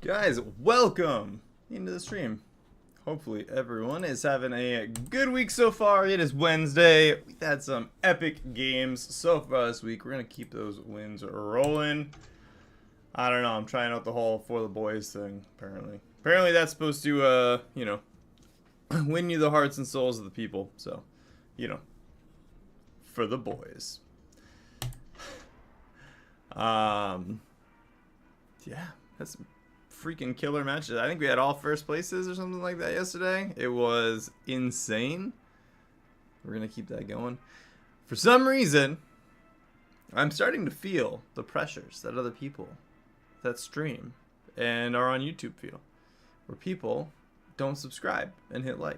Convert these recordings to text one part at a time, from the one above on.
Guys, welcome into the stream. Hopefully everyone is having a good week so far. It is Wednesday. We've had some epic games so far this week. We're going to keep those wins rolling. I don't know. I'm trying out the whole for the boys thing, apparently. Apparently that's supposed to, win you the hearts and souls of the people. So, for the boys. Yeah, that's freaking killer matches. I think we had all first places or something like that yesterday. It was insane. We're gonna keep that going. For some reason, I'm starting to feel the pressures that other people that stream and are on YouTube feel, where people don't subscribe and hit like,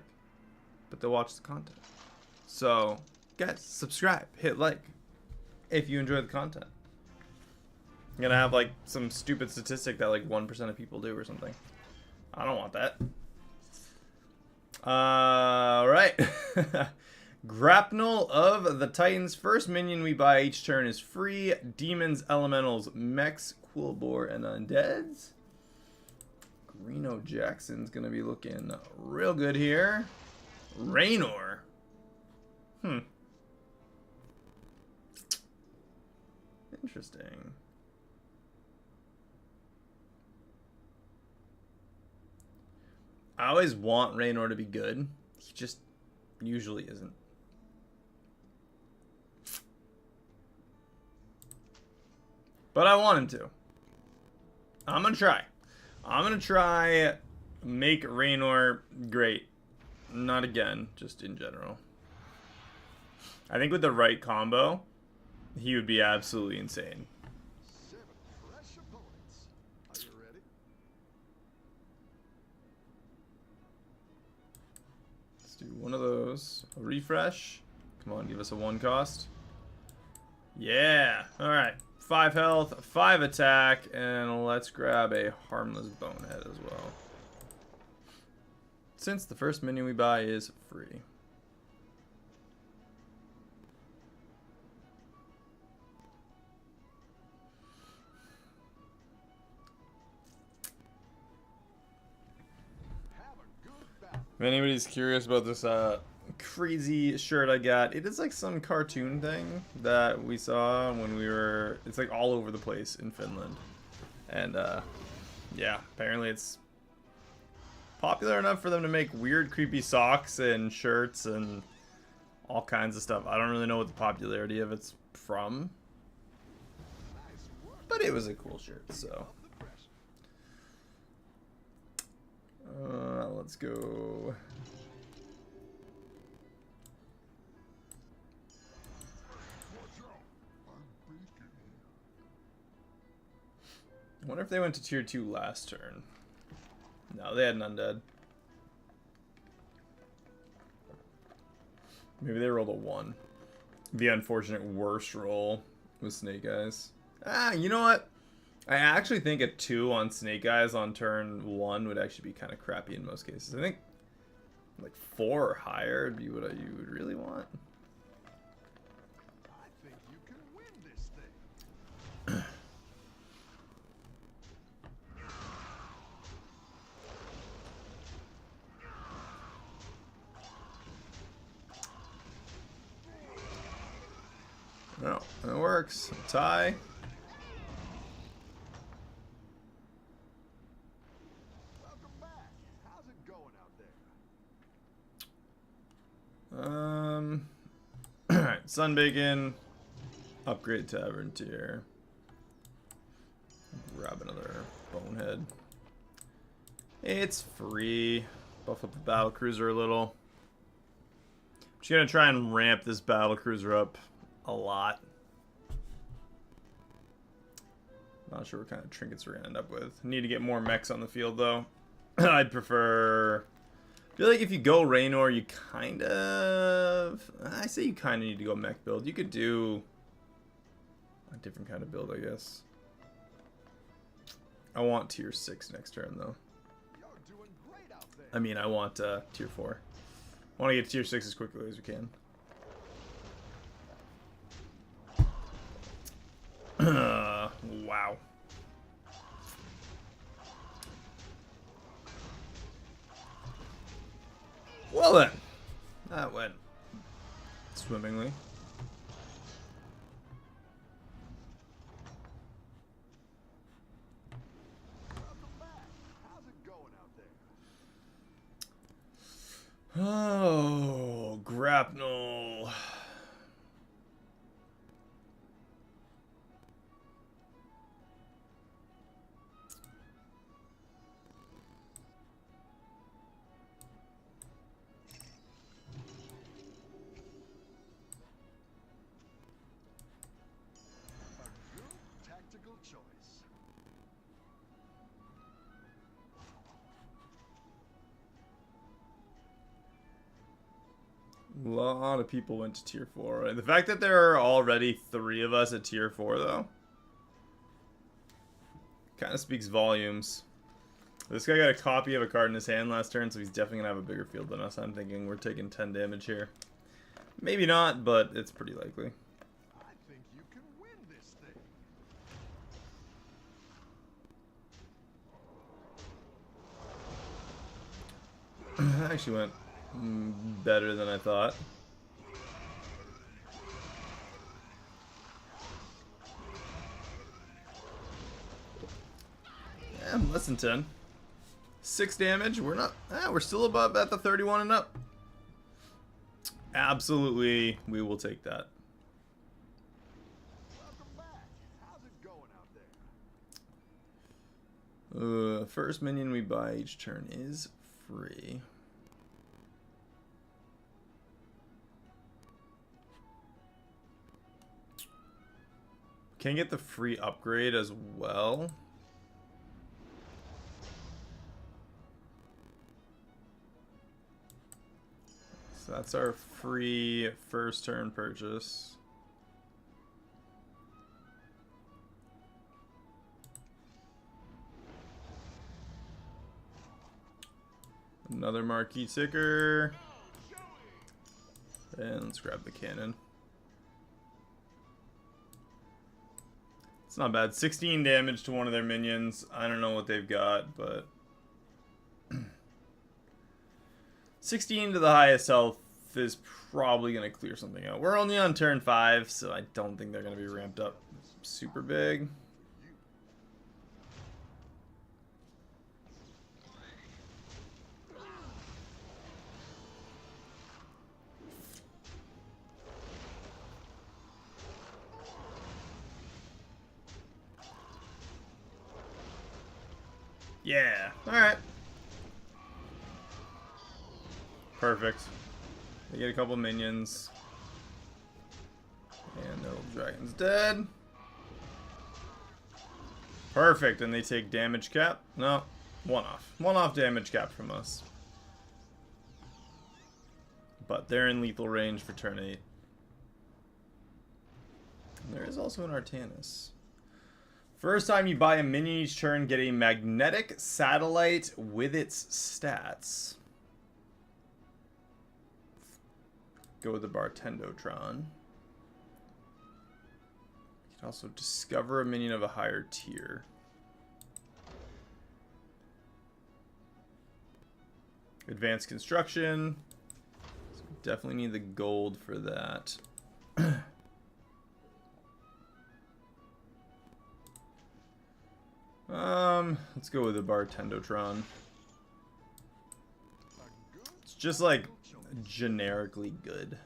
but they'll watch the content. So guys, subscribe, hit like if you enjoy the content. I'm gonna have like some stupid statistic that like 1% of people do or something. I don't want that. Right. Grapnel of the Titans. First minion we buy each turn is free. Demons, Elementals, Mechs, Quillbore, and Undeads. Greeno Jackson's gonna be looking real good here. Raynor. Interesting. I always want Raynor to be good. He just usually isn't. But I want him to. I'm gonna try. I'm gonna try make Raynor great. Not again, just in general. I think with the right combo, he would be absolutely insane. Do one of those. A refresh. Come on, give us a 1 cost. Yeah. Alright. 5 health, 5 attack, and let's grab a harmless bonehead as well. Since the first minion we buy is free. If anybody's curious about this crazy shirt I got, it is like some cartoon thing that we saw when we were, it's like all over the place in Finland. And yeah, apparently it's popular enough for them to make weird creepy socks and shirts and all kinds of stuff. I don't really know what the popularity of it's from, but it was a cool shirt, so. Let's go. I wonder if they went to tier 2 last turn. No, they had an undead. Maybe they rolled a 1. The unfortunate worst roll with Snake Eyes. You know what? I actually think a 2 on Snake Eyes on turn 1 would actually be kind of crappy in most cases. I think like 4 or higher would be what you would really want. I think you can win this thing. No, it works. Tie. Alright, Sunbacon, upgrade Tavern tier, grab another Bonehead. It's free, buff up the Battle Cruiser a little. I'm just gonna try and ramp this Battle Cruiser up a lot. Not sure what kind of trinkets we're gonna end up with. Need to get more mechs on the field though. I'd prefer... I feel like if you go Raynor, you kind of... I say you kind of need to go mech build. You could do a different kind of build, I guess. I want tier 6 next turn, though. I mean, I want tier 4. I want to get tier 6 as quickly as we can. Wow. Well then, that went swimmingly. Welcome back. How's it going out there? Oh, grapnel. A good tactical choice. A lot of people went to tier 4. Right? The fact that there are already 3 of us at tier 4, though, kind of speaks volumes. This guy got a copy of a card in his hand last turn, so he's definitely going to have a bigger field than us. I'm thinking we're taking 10 damage here. Maybe not, but it's pretty likely. I think you can win this thing. That actually went better than I thought. Yeah, less than 10. 6 damage. We're not. We're still above at the 31 and up. Absolutely, we will take that. Welcome back. How's it going out there? First minion we buy each turn is free. Can get the free upgrade as well. So that's our free first turn purchase. Another marquee ticker. And let's grab the cannon. It's not bad. 16 damage to one of their minions. I don't know what they've got, but 16 to the highest health is probably going to clear something out. We're only on turn 5, so I don't think they're going to be ramped up super big. Yeah, alright. Perfect. They get a couple minions. And their little dragon's dead. Perfect, and they take damage cap. No, one off. One off damage cap from us. But they're in lethal range for turn 8. And there is also an Artanis. First time you buy a minion each turn, get a magnetic satellite with its stats. Go with the Bartendotron. You can also discover a minion of a higher tier. Advanced construction. So definitely need the gold for that. Let's go with the Bartendotron. It's just like generically good.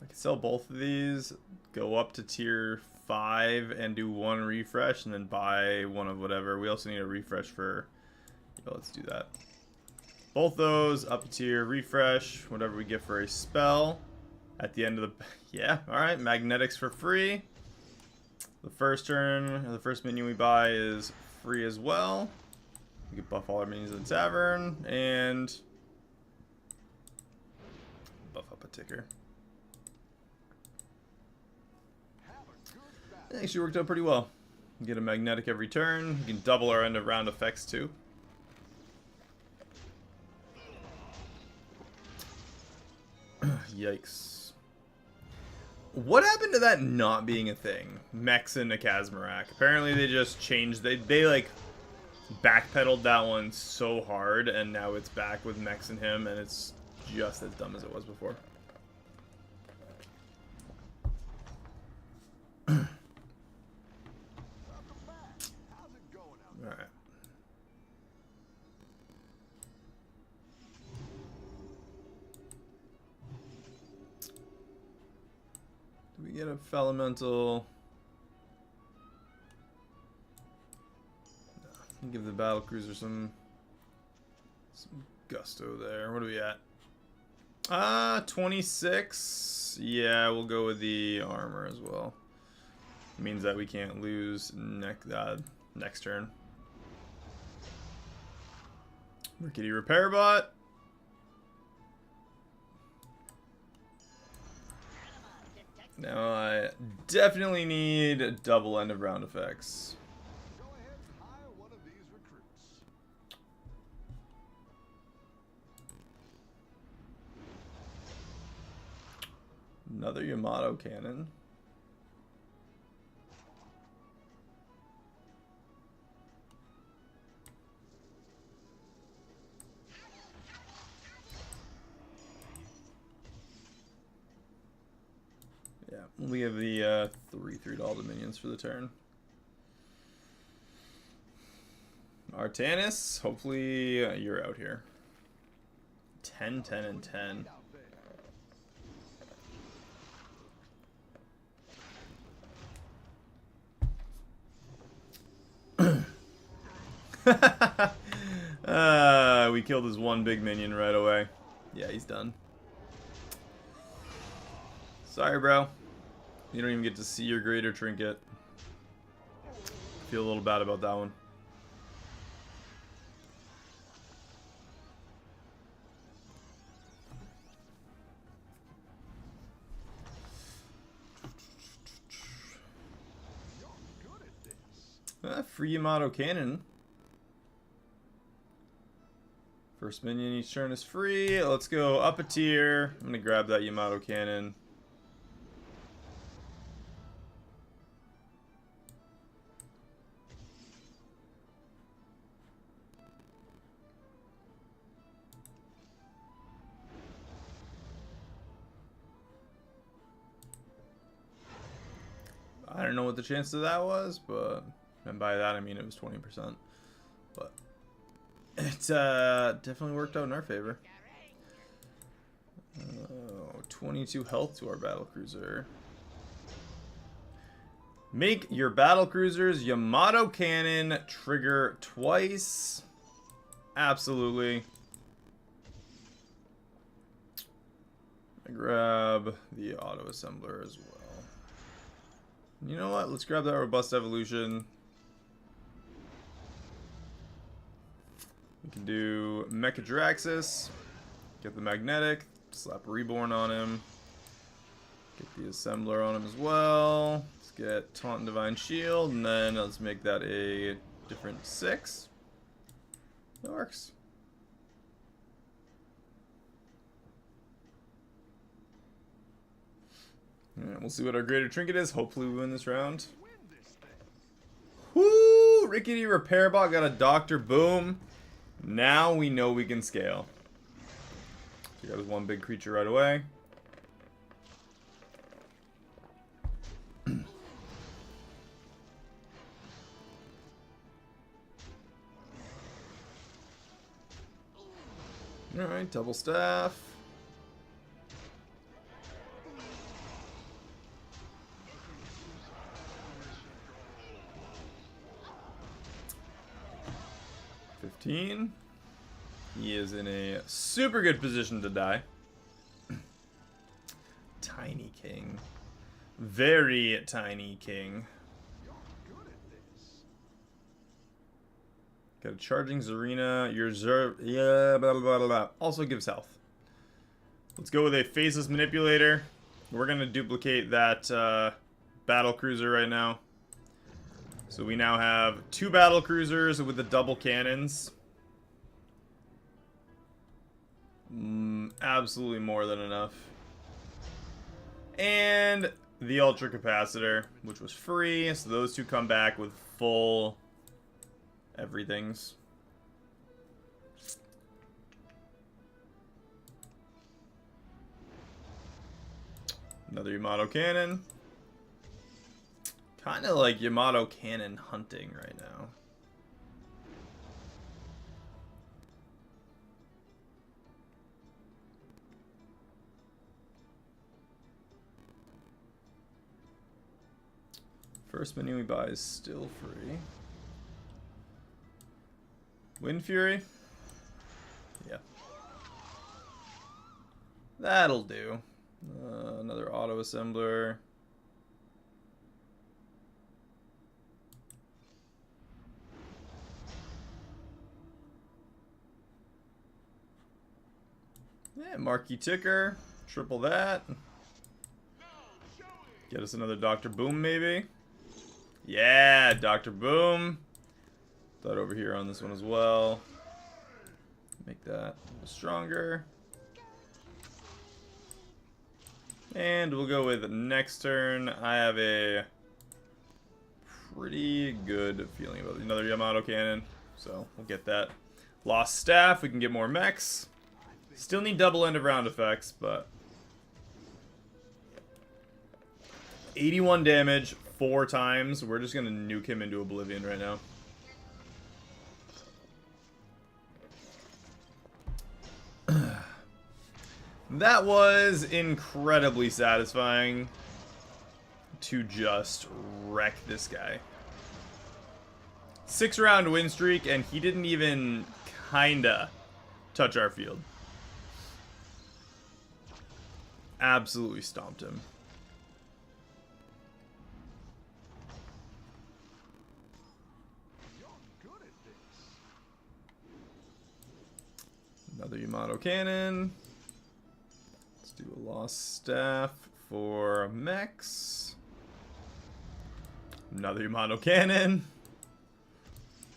I can sell both of these, go up to tier 5 and do one refresh, and then buy one of whatever. We also need a refresh for... Yeah, let's do that. Both those, up to tier, refresh, whatever we get for a spell. At the end of the... Yeah, alright, magnetics for free. The first turn, the first minion we buy is free as well. We can buff all our minions in the tavern, and... buff up a ticker. It actually worked out pretty well. Get a magnetic every turn. You can double our end of round effects too. Yikes. What happened to that not being a thing? Mechs into Kazmarak. Apparently they just changed. They like backpedaled that one so hard, and now it's back with mechs and him, and it's just as dumb as it was before. Alright. Do we get a Felemental? No. Give the Battlecruiser some gusto there. What are we at? 26. Yeah, we'll go with the armor as well. It means that we can't lose next turn. Rickety Repair Bot. Now I definitely need double end of round effects. Go ahead and hire one of these recruits. Another Yamato cannon. Yeah, we have the three $3 minions for the turn. Artanis, hopefully you're out here. 10, 10, and 10. We killed his one big minion right away. Yeah, he's done. Sorry, bro. You don't even get to see your greater trinket. Feel a little bad about that one. You're good at this. Free Yamato cannon. First minion each turn is free. Let's go up a tier. I'm gonna grab that Yamato cannon. I don't know what the chance of that was, but, and by that I mean it was 20%. But it definitely worked out in our favor. 22 health to our battlecruiser. Make your battlecruiser's Yamato cannon trigger twice. Absolutely. I grab the auto assembler as well. You know what? Let's grab that robust evolution. We can do Mechadraxis. Get the magnetic. Slap Reborn on him. Get the assembler on him as well. Let's get Taunt and Divine Shield. And then let's make that a different 6. That works. Alright, we'll see what our greater trinket is. Hopefully we win this round. Win this thing. Woo! Rickety Repair Bot got a Doctor. Boom. Now we know we can scale. So got one big creature right away. Alright, double staff. He is in a super good position to die. Tiny king. Very tiny king. You're good at this. Got a charging Zarina. Your yeah, blah, blah, blah, blah. Also gives health. Let's go with a faceless manipulator. We're gonna duplicate that battle cruiser right now. So we now have 2 battle cruisers with the double cannons. Absolutely more than enough. And the Ultra Capacitor, which was free. So those two come back with full everythings. Another Yamato Cannon. Kind of like Yamato Cannon hunting right now. First menu we buy is still free. Wind Fury? Yeah. That'll do. Another auto assembler. Yeah, marquee ticker. Triple that. Get us another Dr. Boom, maybe. Yeah, Dr. Boom. Thought over here on this one as well. Make that stronger. And we'll go with next turn. I have a pretty good feeling about another Yamato Cannon. So we'll get that. Lost Staff. We can get more mechs. Still need double end of round effects, but 81 damage 4 times. We're just gonna nuke him into oblivion right now. That was incredibly satisfying to just wreck this guy. 6-round win streak, and he didn't even kinda touch our field. Absolutely stomped him. Another Yamato Cannon. Let's do a Lost Staff for mechs. Another Yamato Cannon.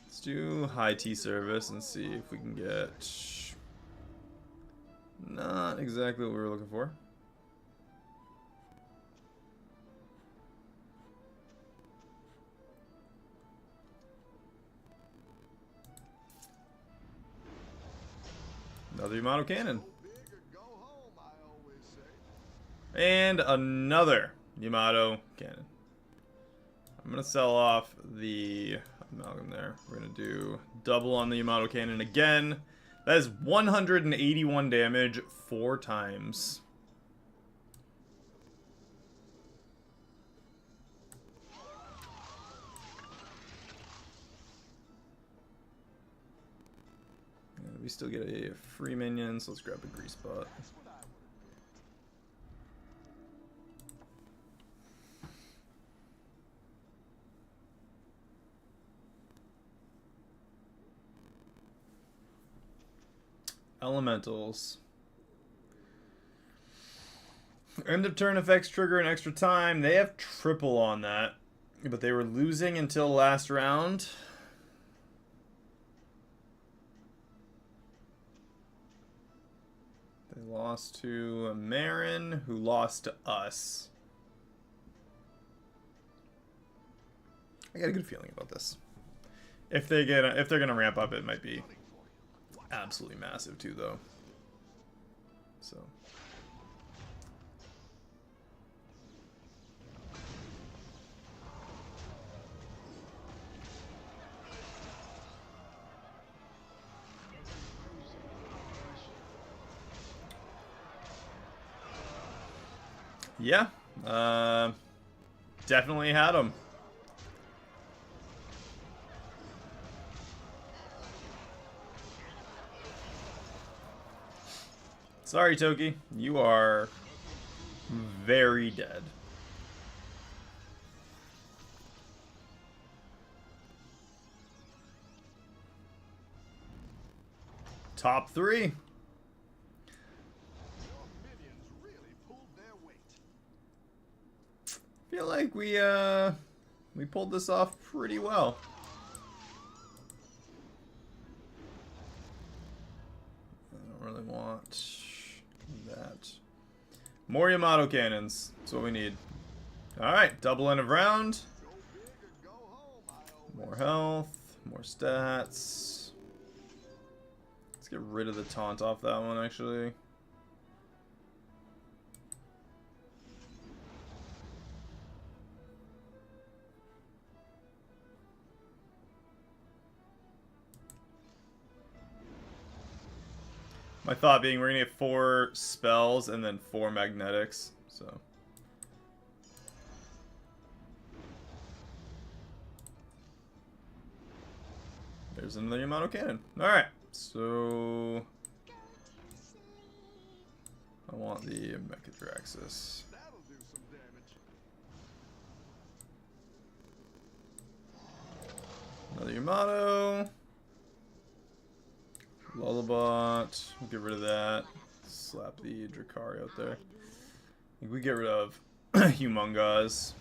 Let's do high T service and see if we can get not exactly what we were looking for. Another Yamato Cannon. And another Yamato Cannon. I'm going to sell off the amalgam there. We're going to do double on the Yamato Cannon again. That is 181 damage 4 times. We still get a free minion, so let's grab a grease bot. Elementals. End of turn effects trigger an extra time. They have triple on that, but they were losing until last round. They lost to Marin, who lost to us. I got a good feeling about this. If they're gonna ramp up, it might be absolutely massive too, though. So. Yeah, definitely had him. Sorry, Toki. You are very dead. Top 3. Feel like we pulled this off pretty well. I don't really want that. More Yamato cannons. That's what we need. Alright, double end of round. Go big or go home, I More health. More stats. Let's get rid of the taunt off that one, actually. My thought being we're gonna get 4 spells and then 4 magnetics, so. There's another Yamato cannon. Alright, so I want the Mechadraxis. That'll do some damage. Another Yamato. Lullabot. We'll get rid of that. Slap the Drakari out there. I think we get rid of Humongous.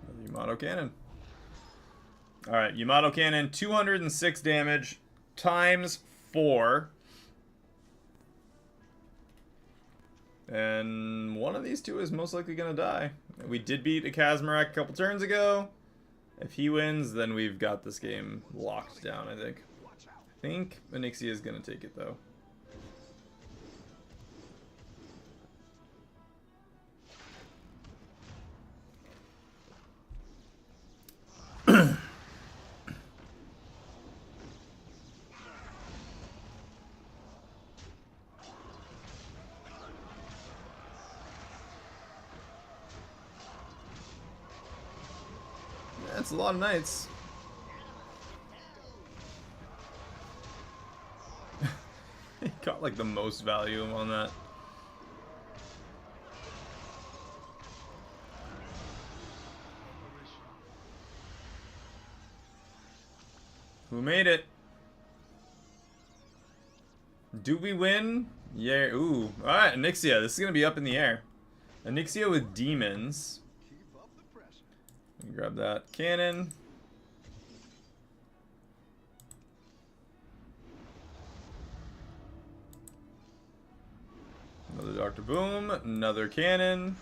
Another Yamato cannon. Alright, Yamato cannon, 206 damage times 4. And one of these two is most likely going to die. We did beat a Kazmarak a couple turns ago. If he wins, then we've got this game locked down, I think. I think Onyxia is going to take it, though. That's a lot of knights. He got like the most value on that. Who made it? Do we win? Yeah. Ooh. Alright, Onyxia. This is going to be up in the air. Onyxia with demons. Keep up the pressure. Grab that cannon. Another Dr. Boom. Another cannon.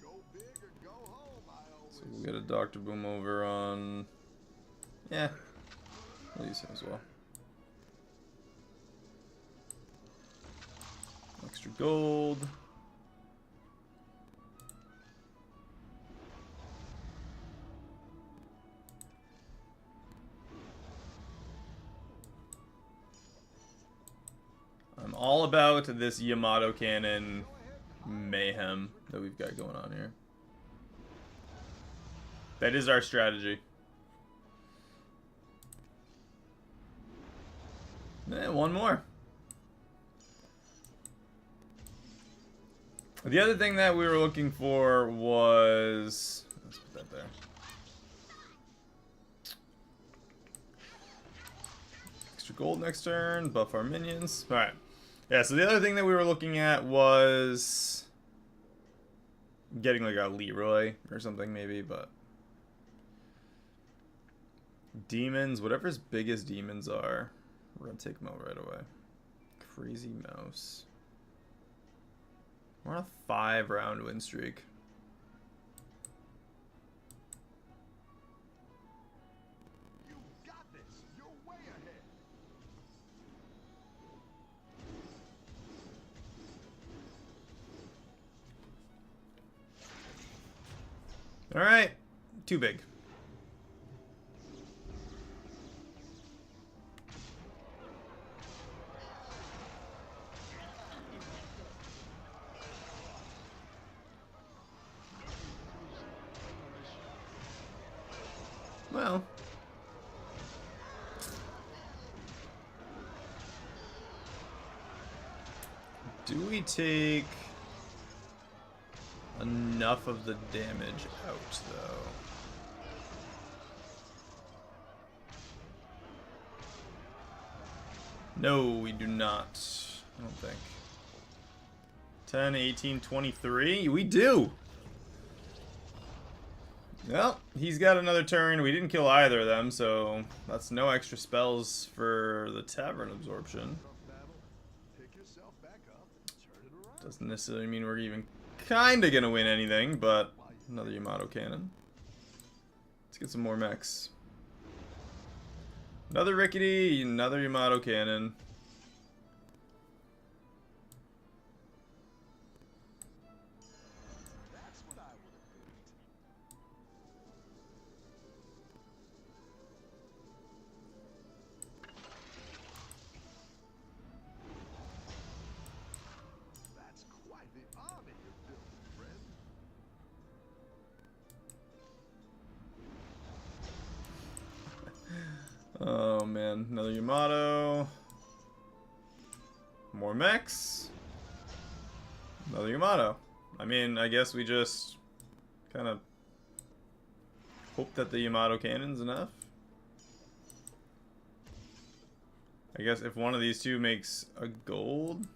Go big or go home, I always So we'll get a Dr. Boom over on... Yeah. We'll use him as well. Extra gold. I'm all about this Yamato cannon mayhem that we've got going on here. That is our strategy. Eh, one more. The other thing that we were looking for was... Let's put that there. Extra gold next turn, buff our minions. Alright. Yeah, so the other thing that we were looking at was... getting like a Leroy or something maybe, but... Demons, whatever his biggest demons are, we're gonna take them out right away. Crazy Mouse. We're on a 5-round win streak. You got this. You're way ahead. All right, too big. Well, do we take enough of the damage out, though? No, we do not. I don't think. 10, 18, 23? We do! Well, he's got another turn. We didn't kill either of them, so that's no extra spells for the Tavern Absorption. Doesn't necessarily mean we're even kinda gonna win anything, but another Yamato cannon. Let's get some more mechs. Another Rickety, another Yamato cannon. That's what I would have picked. That's quite the army you've built, friend. Oh man, another Yamato. More mechs. Another Yamato. I mean, I guess we just kind of hope that the Yamato cannon's enough. I guess if one of these two makes a gold.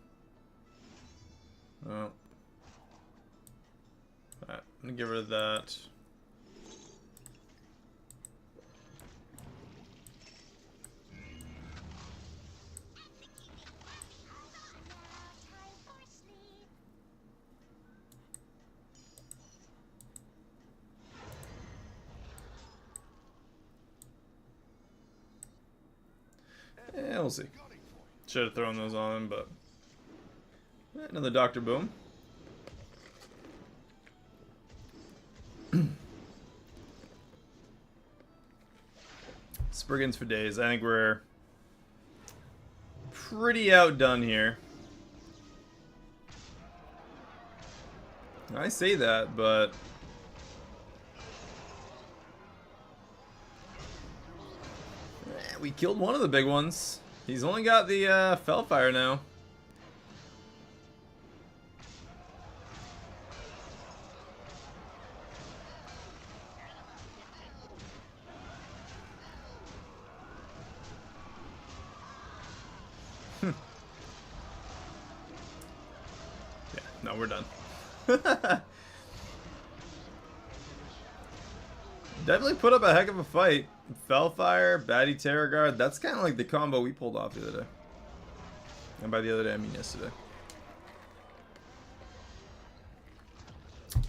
Oh. Alright, I'm gonna get rid of that. Yeah, we'll see. Should have thrown those on, but another Dr. Boom. Spriggans for days. I think we're pretty outdone here. I say that, but we killed one of the big ones. He's only got the Fellfire now. Yeah, no, we're done. Definitely put up a heck of a fight. Fellfire, Batty Terror Guard. That's kind of like the combo we pulled off the other day. And by the other day, I mean yesterday.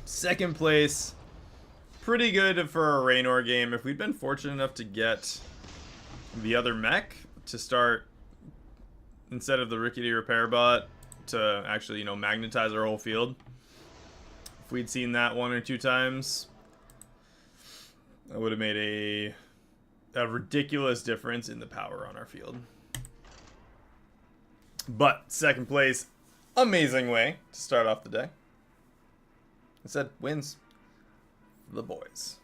Second place. Pretty good for a Raynor game. If we'd been fortunate enough to get the other mech to start, instead of the Rickety Repair Bot, to actually, you know, magnetize our whole field. If we'd seen that one or two times, that would have made a ridiculous difference in the power on our field. But second place, amazing way to start off the day. I said wins for the boys.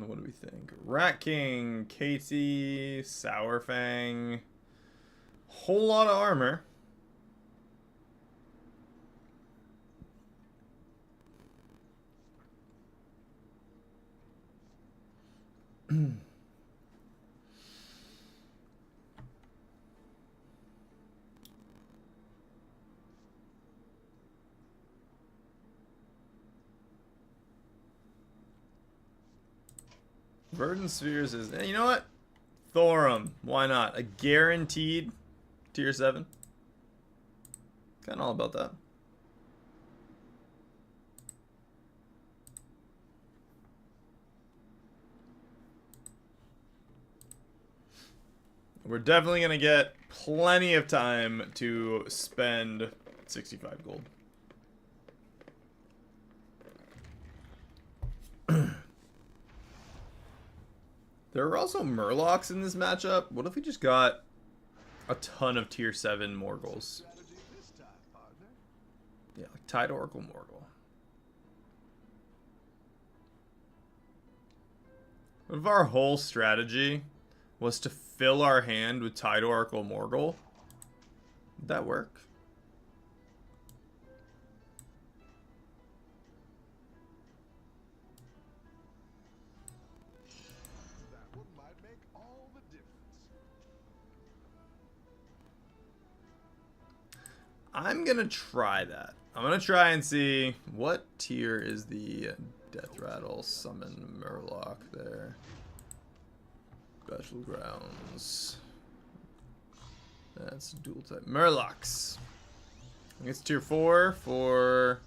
What do we think? Rat King, Katie, Sourfang. Whole lot of armor. Verdant Spheres is... you know what? Thorum. Why not? A guaranteed tier 7. Kind of all about that. We're definitely going to get plenty of time to spend 65 gold. There are also Murlocs in this matchup. What if we just got a ton of tier 7 Morgles? Yeah, like Tide Oracle Morgul. What if our whole strategy was to fill our hand with Tidal Oracle Morgul. Would that work? That one might make all the difference. I'm gonna try that. I'm gonna try and see what tier is the Death Rattle Summon Murloc there. Battlegrounds. That's dual type. Murlocs. I think it's tier 4 for.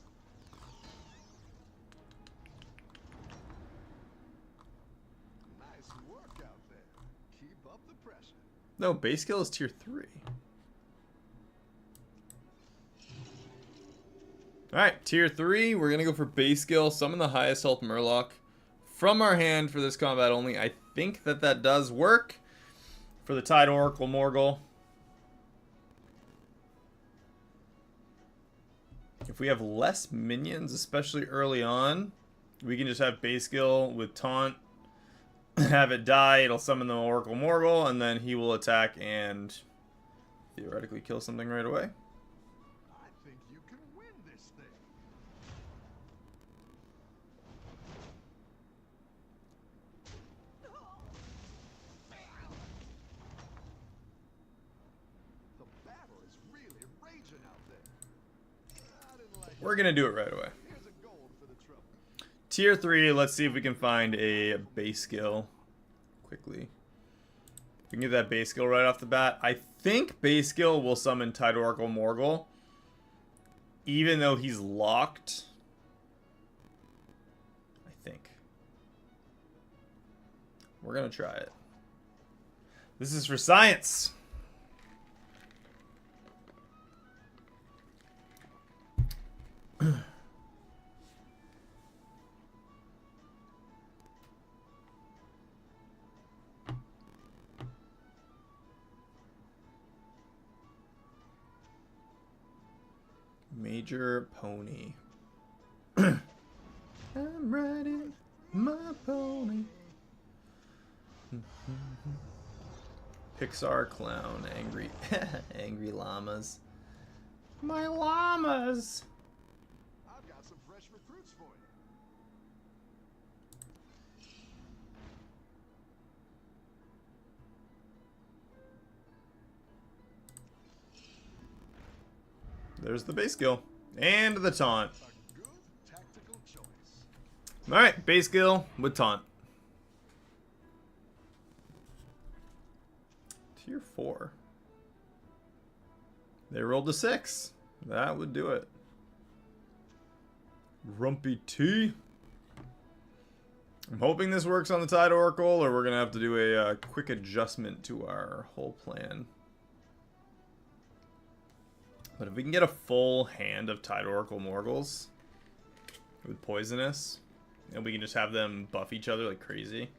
Nice work out there. Keep up the pressure. No, base skill is tier 3. Alright, tier 3. We're gonna go for base skill. Summon the highest health Murloc from our hand for this combat only. I think that does work for the Tidal Oracle Morgul. If we have less minions, especially early on, we can just have base skill with taunt, have it die, it'll summon the Oracle Morgul, and then he will attack and theoretically kill something right away. I think you can win this thing. The battle is really raging out there. I didn't like We're gonna do it right away. Here's a gold for the trouble. Tier 3, let's see if we can find a base skill quickly. We can get that base skill right off the bat. I think base skill will summon Tidal Oracle Morgul, even though he's locked. I think. We're gonna try it. This is for science. Major pony. I'm riding my pony. Pixar clown, angry, angry llamas. My llamas. I've got some fresh recruits for you. There's the base skill and the taunt. A good tactical choice. All right, base skill with taunt. Tier 4. They rolled a 6. That would do it. Rumpy T. I'm hoping this works on the Tide Oracle, or we're gonna have to do a quick adjustment to our whole plan. But if we can get a full hand of Tide Oracle Morguls with Poisonous, and we can just have them buff each other like crazy.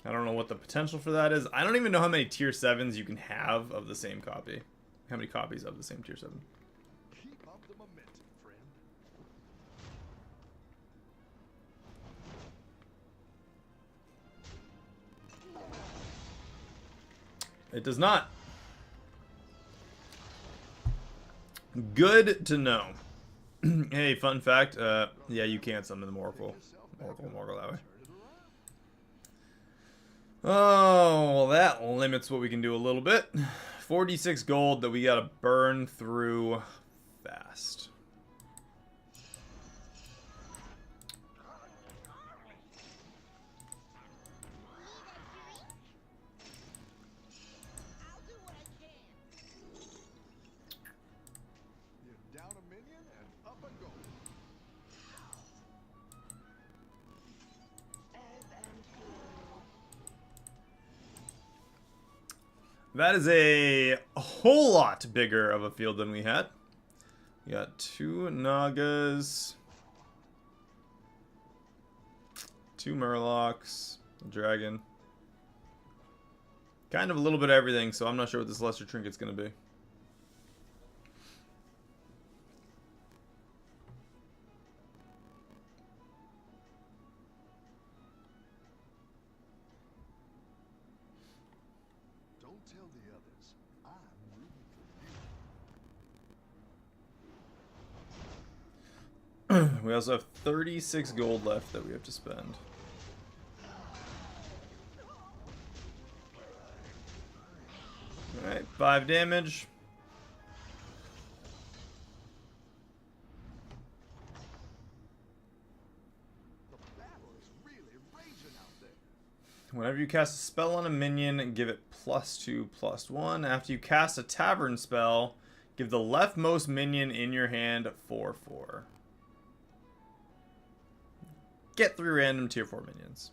I don't know what the potential for that is. I don't even know how many tier 7s you can have of the same copy. How many copies of the same tier 7? Keep up the momentum, friend. It does not. Good to know. Hey, fun fact. Yeah, you can't summon the Morgul that way. Oh, well, that limits what we can do a little bit. 46 gold that we gotta burn through fast. You're down a minion and up a goal. That is a whole lot bigger of a field than we had. We got 2 Nagas, 2 Murlocs, a dragon. Kind of a little bit of everything, so I'm not sure what this lesser trinket's going to be. Don't tell the others. I'm rooting for you. We also have 36 gold left that we have to spend. Alright, 5 damage. The battle is really raging out there. Whenever you cast a spell on a minion, give it +2/+1. After you cast a tavern spell, give the leftmost minion in your hand 4/4. Get 3 random tier 4 minions.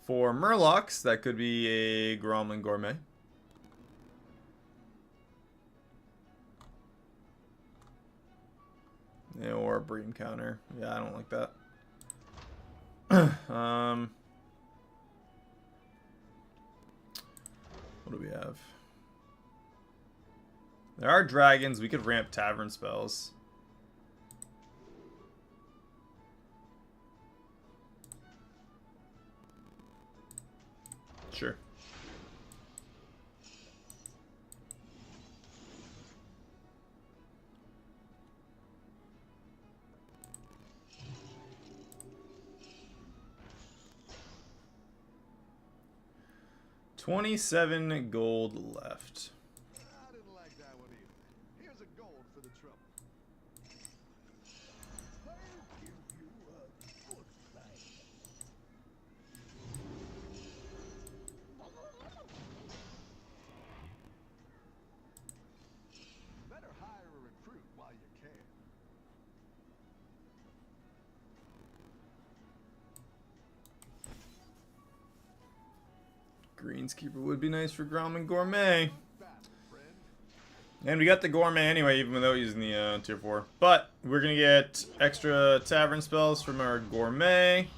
For Murlocs, that could be a Gromlin Gourmet. Yeah, or a Bream counter. Yeah, I don't like that. What do we have? There are dragons. We could ramp tavern spells. Sure. $27 gold left. I didn't like that one either. Here's a gold for the trouble. I'll give you a good night. Better hire a recruit while you can. Greenskeeper would be nice for Gromlin Gourmet. Battle, friend. And we got the Gourmet anyway, even without using the tier 4. But we're going to get extra tavern spells from our Gourmet.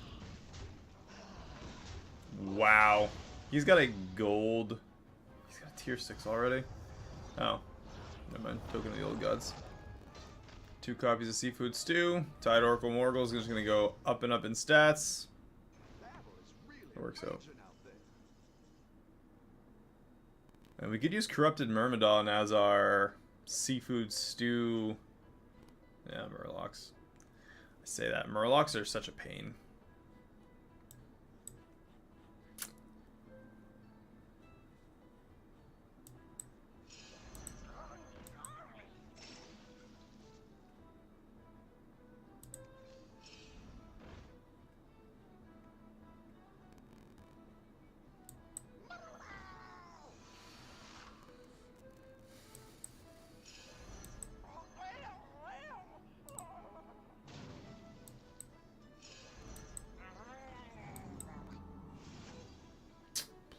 Wow. He's got a gold. He's got a tier 6 already. Oh. Never mind. Token of the Old Gods. 2 copies of Seafood Stew. Tide Oracle Morgul is just going to go up and up in stats. Battle is really It works out. raging out there. And we could use Corrupted Myrmidon as our Seafood Stew. Yeah, Murlocs. I say that. Murlocs are such a pain.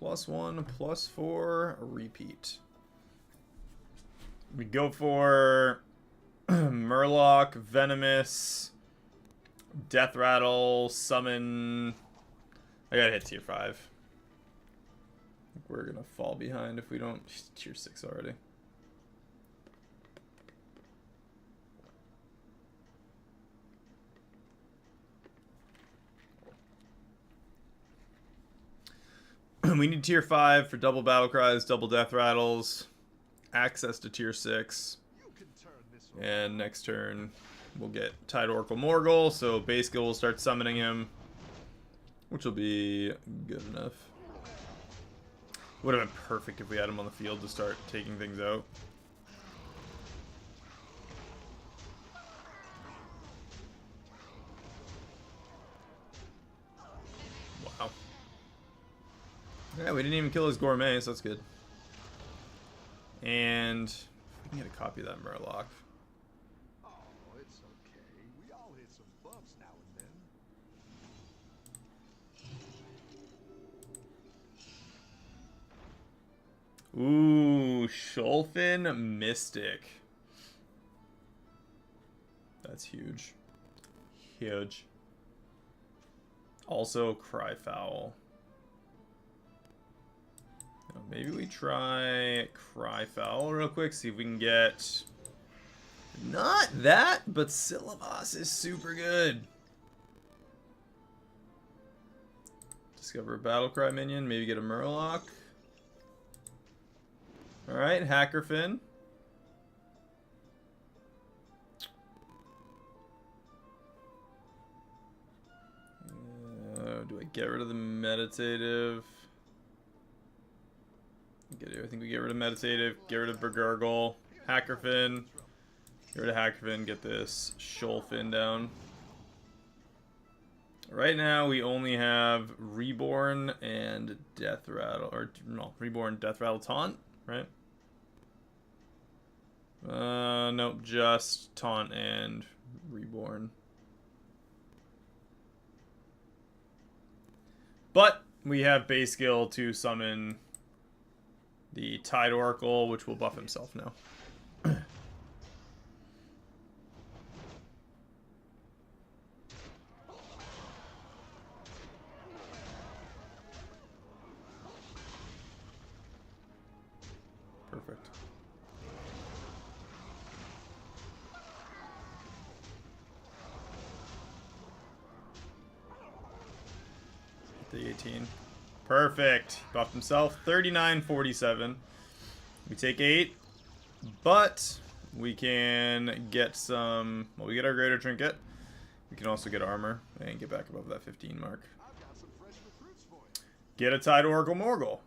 +1, +4, a repeat. We go for Murloc, Venomous, Death Rattle, Summon. I gotta hit tier 5. We're gonna fall behind if we don't. Tier 6 already. We need tier 5 for double battle cries, double death rattles, access to tier 6. You can turn this around. And next turn, we'll get Tide Oracle Morgul, so base skill will start summoning him, which will be good enough. Would have been perfect if we had him on the field to start taking things out. Wow. Yeah, we didn't even kill his Gourmet, so that's good. And we can get a copy of that Murloc. Oh, it's okay. We all hit some bumps now and then. Ooh, Shulfin Mystic. That's huge. Huge. Also, Cry Foul. Maybe we try Cry Foul real quick, see if we can get... Not that, but Syllabus is super good. Just Discover a Battlecry minion. Maybe get a Murloc. Alright, Hacker Fin. Do I get rid of the Meditative? I think we get rid of Meditative, get rid of Bergurgle, Hackerfin, get rid of Hackerfin, get this Shoalfin down. Right now we only have Reborn and Death Rattle, or no, Reborn, Death Rattle, Taunt, right? Nope, just Taunt and Reborn. But we have base skill to summon the Tide Oracle, which will buff himself now. Perfect. The 18. Perfect. Buffed himself. 39.47. We take 8. But we can get some... Well, we get our Greater Trinket. We can also get armor and get back above that 15 mark. Get a Tide Oracle Morgul.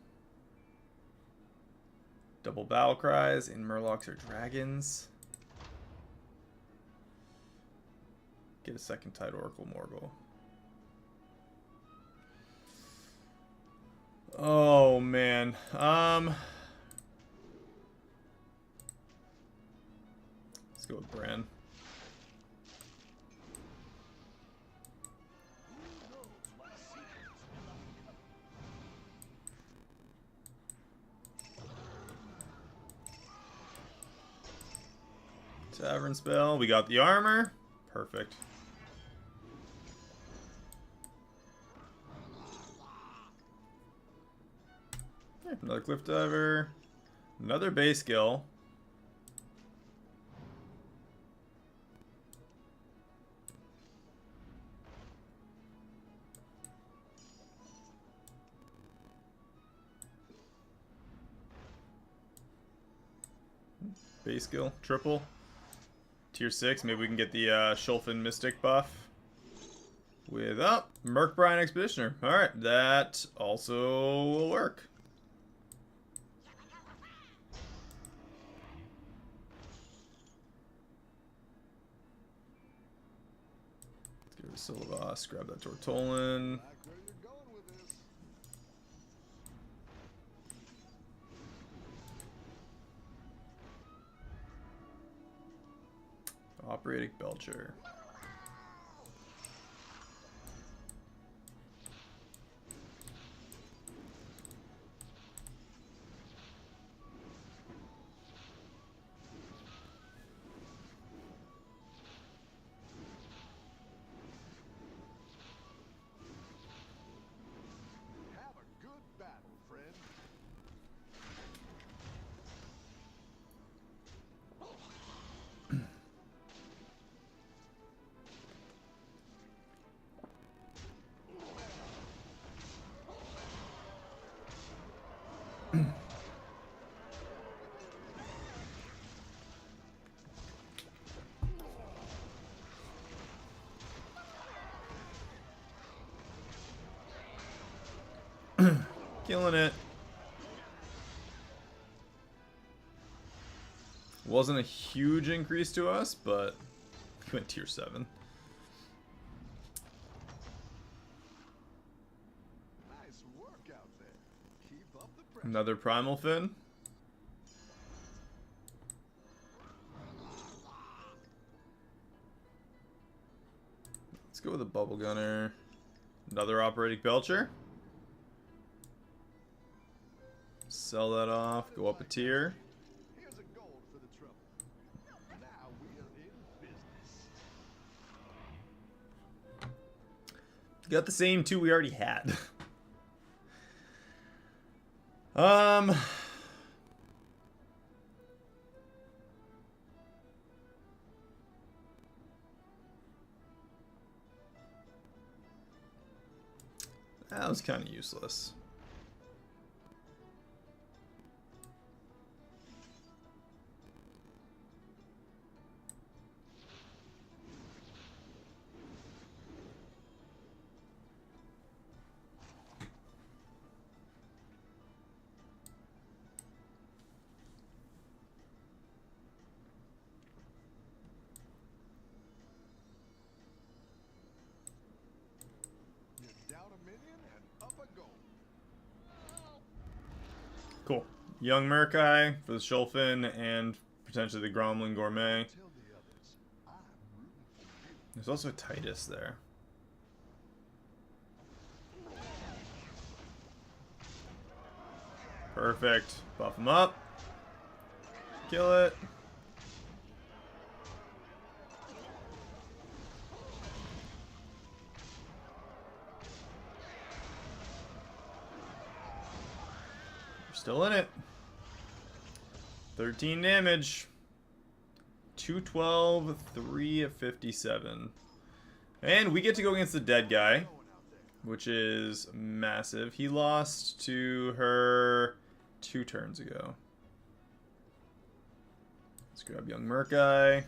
Double Battle Cries in Murlocs or Dragons. Get a second Tide Oracle Morgul. Oh, man. Let's go with Bran. Tavern spell. We got the armor. Perfect. Okay, another Cliff Diver. Another base skill. Base skill. Triple. Tier 6, maybe we can get the Shoalfin Mystic buff. With Mercbrine Expeditioner. Alright, that also will work. Let's get rid of Silvas, grab that Tortolan. Operatic Belcher. Have a good battle, friend. Killing it. Wasn't a huge increase to us, but we went tier 7. Nice work out there. Keep up the pressure. Another Primal Fin. Let's go with a Bubble Gunner. Another Operatic Belcher. Sell that off, go up a tier. Here's a gold for the trouble. Now we are in business. Got the same 2 we already had. That was kind of useless. Down a minion and up a goal. Cool. Young Murkai for the Shulfin and potentially the Gromlin Gourmet. Tell the others, I'm rooting for you. There's also a Titus there. Perfect. Buff him up. Kill it. We're still in it. 13 damage. 212, 357. And we get to go against the dead guy, which is massive. He lost to her 2 turns ago. Let's grab young Murkai.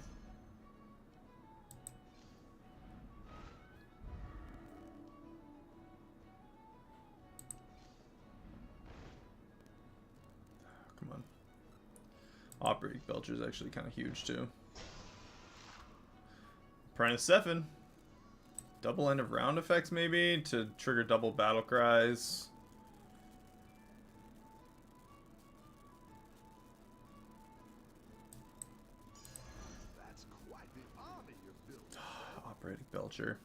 Come on. Operating Belcher is actually kind of huge too. Apprentice Sephon. Double end of round effects maybe to trigger double battle cries. That's quite the army you're building. Operating Belcher.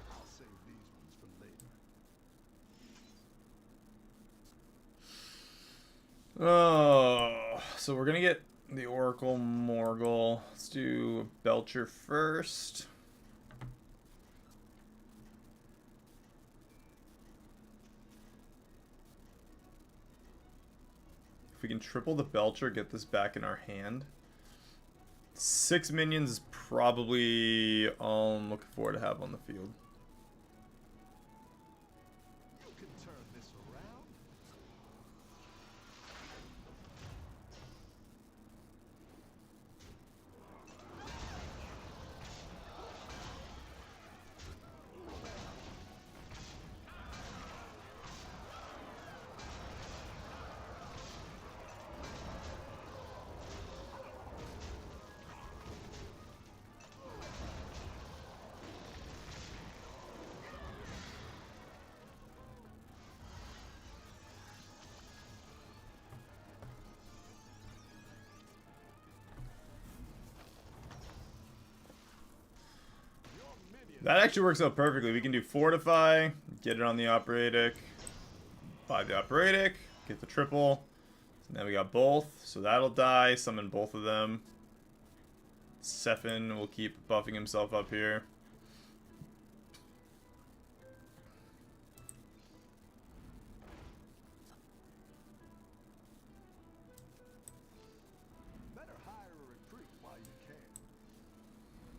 I'll save these ones for later. Oh, so we're gonna get the Oracle Morgul. Let's do Belcher first. If we can triple the Belcher, get this back in our hand. 6 minions is probably all I'm looking forward to have on the field. You can turn this around. That actually works out perfectly. We can do Fortify, get it on the Operatic, buy the Operatic, get the triple. So now we got both, so that'll die, summon both of them. Sephon will keep buffing himself up here. Better hire a recruit while you can.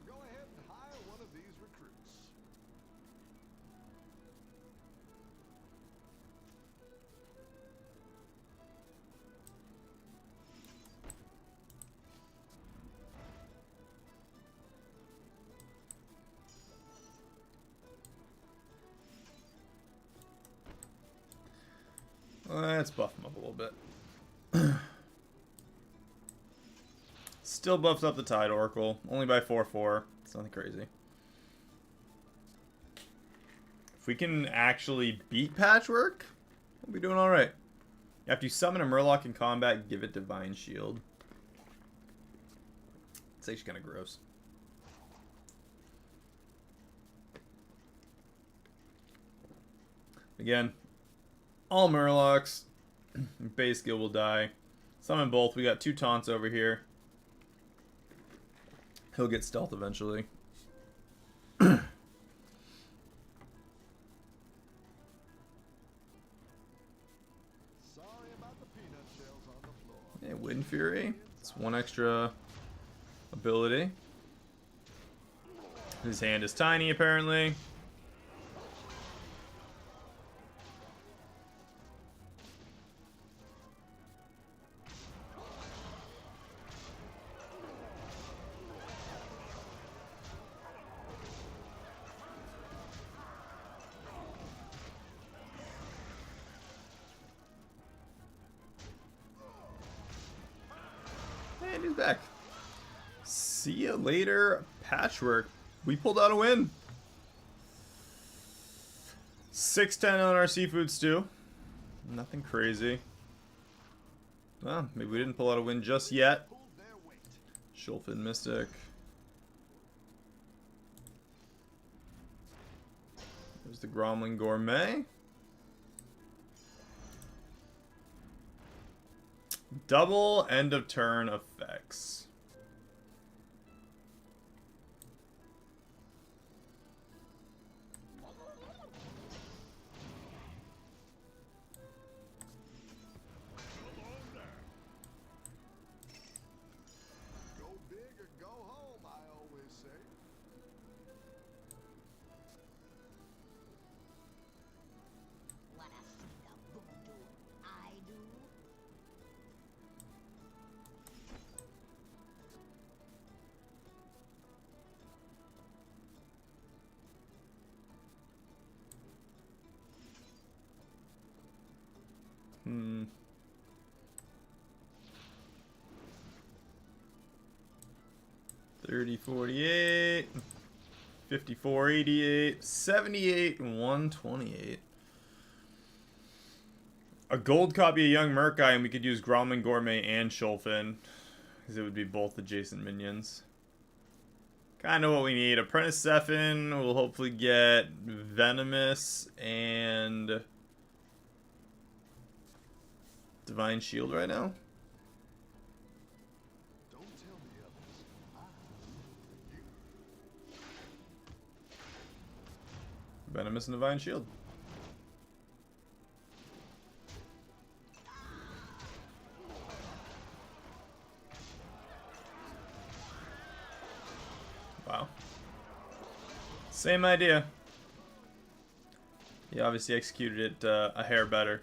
Go ahead and hire one of these recruits. Let's buff him up a little bit. Still buffs up the Tide Oracle, only by 4/4. It's nothing crazy. If we can actually beat Patchwork, we'll be doing alright. After you summon a Murloc in combat, give it Divine Shield. It's actually kind of gross. Again, all Murlocs. Base skill will die. Summon both. We got 2 taunts over here. He'll get stealth eventually. Sorry about the peanut shells on the floor. Yeah, Wind Fury. It's one extra ability. His hand is tiny, apparently. And he's back. See you later, Patchwork. We pulled out a win. 6-10 on our seafood stew. Nothing crazy. Well, maybe we didn't pull out a win just yet. Pulled their weight. Shulfin Mystic. There's the Gromlin Gourmet. Double end of turn effects. Go big or go home, I always say. Wanna see the voodoo I do? Hmm. $30, $48, $54, $88, $78, and $128. A gold copy of Young Murkai, and we could use Gromlin Gourmet and Shulfin, because it would be both adjacent minions. Kind of what we need. Apprentice Zephin will hopefully get Venomous and Divine Shield right now. Don't tell the others. I you. Venomous and Divine Shield. Wow. Same idea. He obviously executed it a hair better.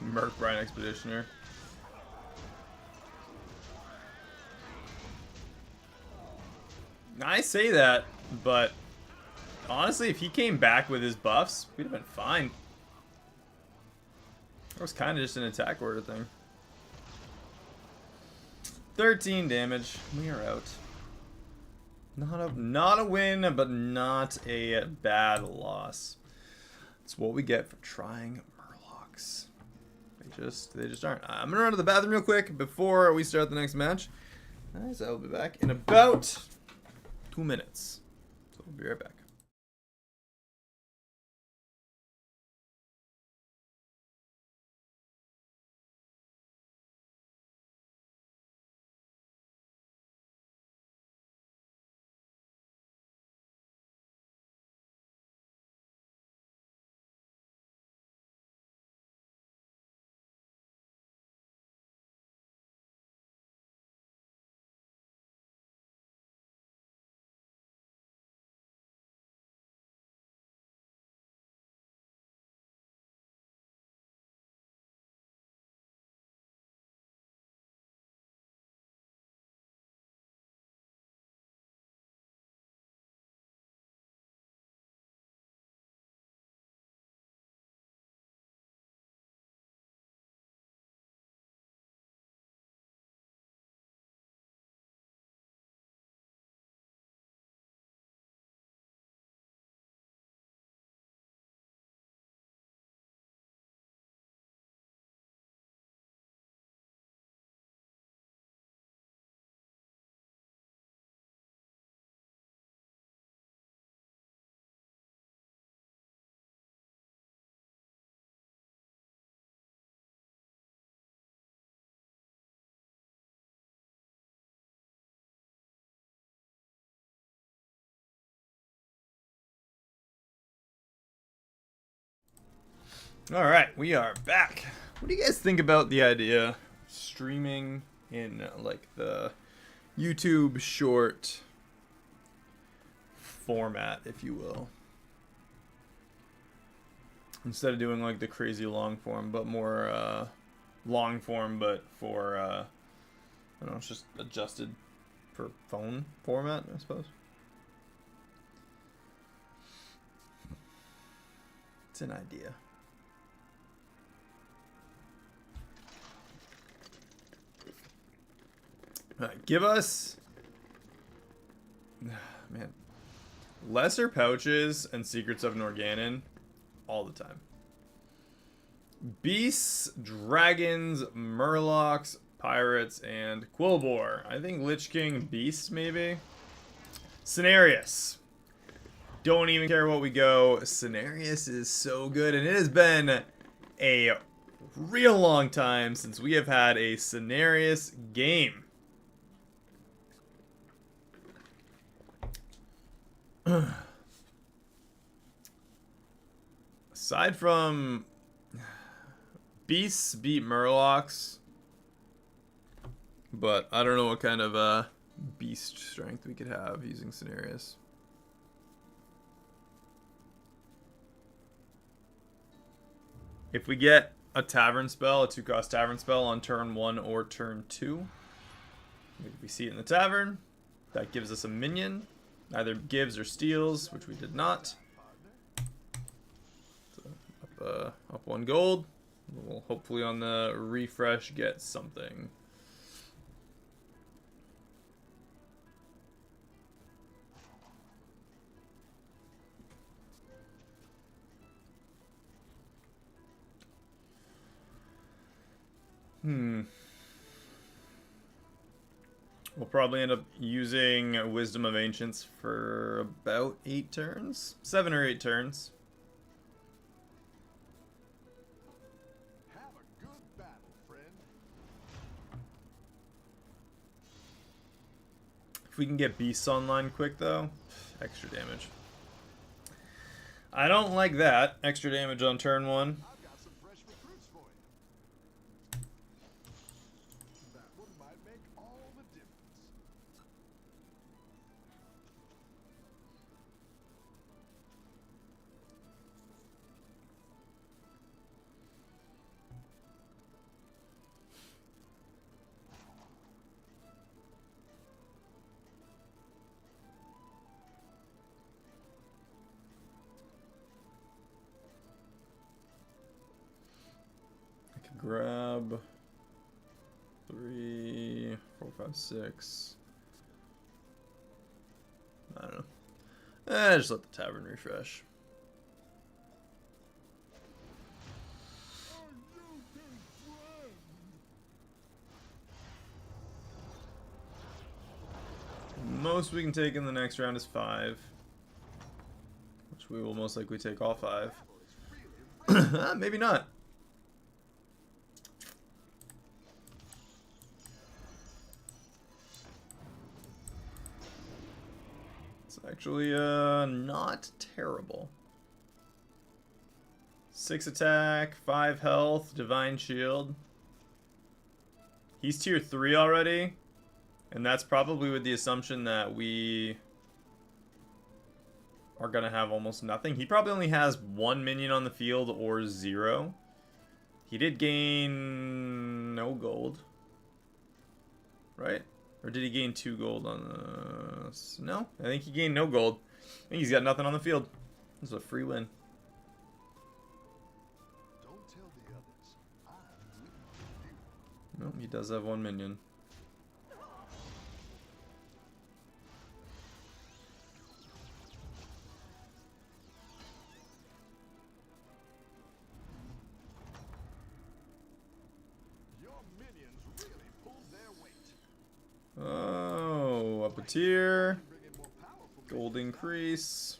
Merc Brine Expeditioner. I say that, but honestly, if he came back with his buffs, we'd have been fine. That was kind of just an attack order thing. 13 damage. We are out. Not a win, but not a bad loss. It's what we get for trying Murlocs. They just aren't. I'm gonna run to the bathroom real quick before we start the next match. So I'll be back in about 2 minutes. So we'll be right back. All right, we are back. What do you guys think about the idea of streaming in like the YouTube short format, if you will, instead of doing like the crazy long form, but more long form, but for I don't know, it's just adjusted for phone format, I suppose. It's an idea. All right, give us, man, lesser pouches and secrets of Norganon all the time. Beasts, dragons, murlocs, pirates, and Quillbore. I think Lich King Beast, maybe. Cenarius. Don't even care what we go. Cenarius is so good, and it has been a real long time since we have had a Cenarius game. Aside from Beasts beat Murlocs, but I don't know what kind of beast strength we could have using Cenarius. If we get a tavern spell, a 2-cost tavern spell on turn 1 or turn 2, if we see it in the tavern, that gives us a minion. Either gives or steals, which we did not. So up 1 gold. We'll hopefully on the refresh get something. We'll probably end up using Wisdom of Ancients for about 8 turns? 7 or 8 turns. Have a good battle, friend. If we can get beasts online quick, though, extra damage. I don't like that. Extra damage on turn 1. I've got some fresh recruits for you. That one might make all the difference. I could grab 3, 4, 5, 6. I don't know. Just let the tavern refresh. Most we can take in the next round is 5. Which we will most likely take all 5. Maybe not. It's actually not terrible. 6 attack, 5 health, divine shield. He's tier 3 already. And that's probably with the assumption that we are going to have almost nothing. He probably only has 1 minion on the field or 0. He did gain no gold. Right? Or did he gain 2 gold on the... No, I think he gained no gold. I think he's got nothing on the field. This is a free win. Don't tell the others. I'm with you. No, he does have 1 minion. Your minions really pulled their weight. Oh, up a tier. Bring in more powerful Gold increase.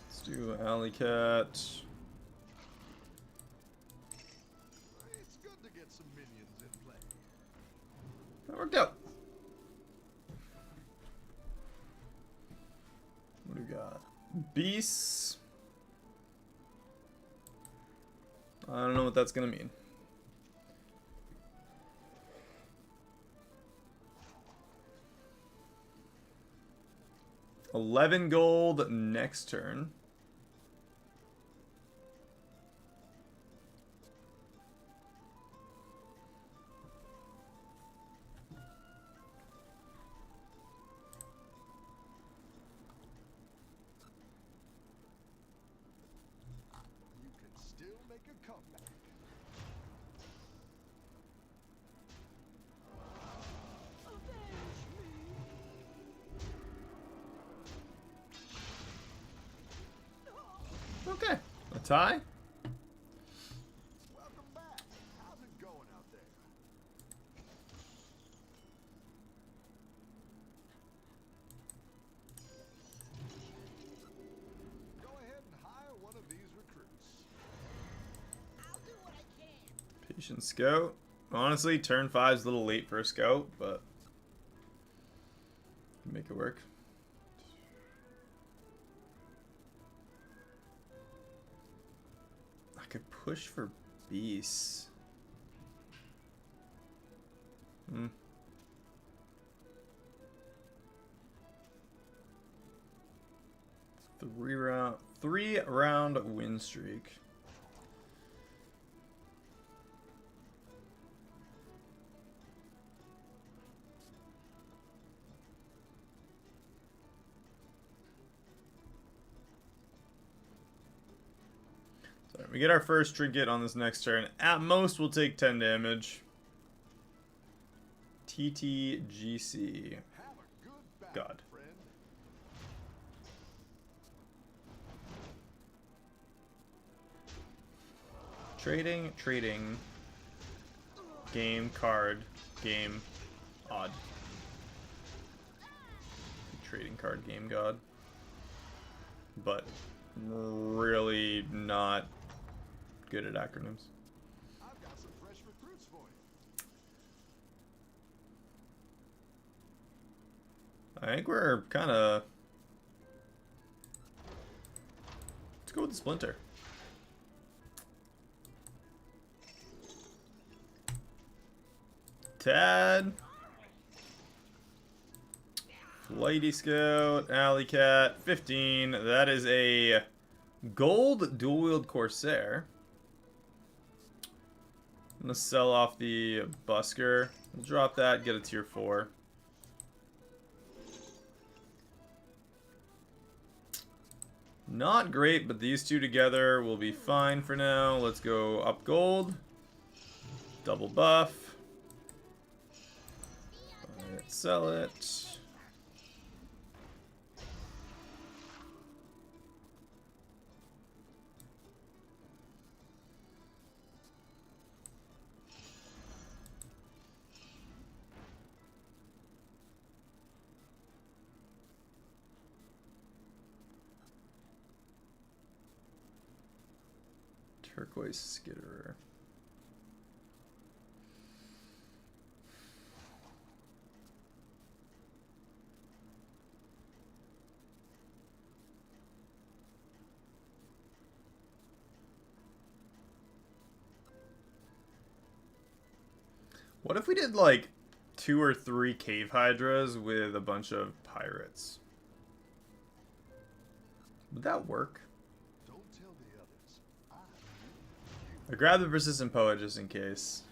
Let's do Alley Cat. It's good to get some minions in play. That worked out. What do we got? Beasts. I don't know what that's gonna mean. $11 gold next turn. You can still make a comeback. Okay, a tie. Welcome back. How's it going out there? Go ahead and hire one of these recruits. I'll do what I can. Patient scout. Honestly, turn 5's a little late for a scout, but make it work. I could push for beasts. Hmm. Three round win streak. So we get our first trinket on this next turn. At most, we'll take 10 damage. TTGC. Have a good battle, God. friend. Trading. Game, card, game, odd. Trading card, game, god. But really not good at acronyms. I've got some fresh recruits for you. I think we're kind of... Let's go with the Splinter. Tad. Flighty Scout, Alley Cat, 15. That is a gold dual-wield Corsair. I'm going to sell off the Busker. We'll drop that, get a tier 4. Not great, but these two together will be fine for now. Let's go up gold. Double buff. Buy it, sell it. Turquoise Skitterer. What if we did like 2 or 3 cave hydras with a bunch of pirates? Would that work? Don't tell the others. I grabbed the persistent poet just in case.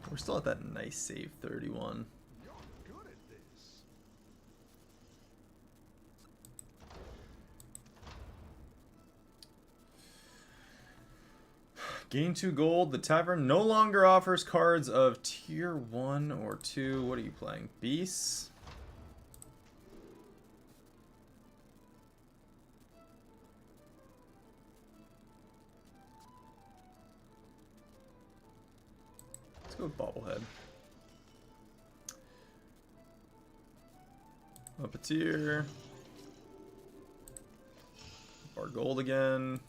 We're still at that nice save 31. You're good at this. Gain 2 gold. The tavern no longer offers cards of tier 1 or 2. What are you playing? Beasts? Let's go with Bobblehead. Up a tier. Our gold again.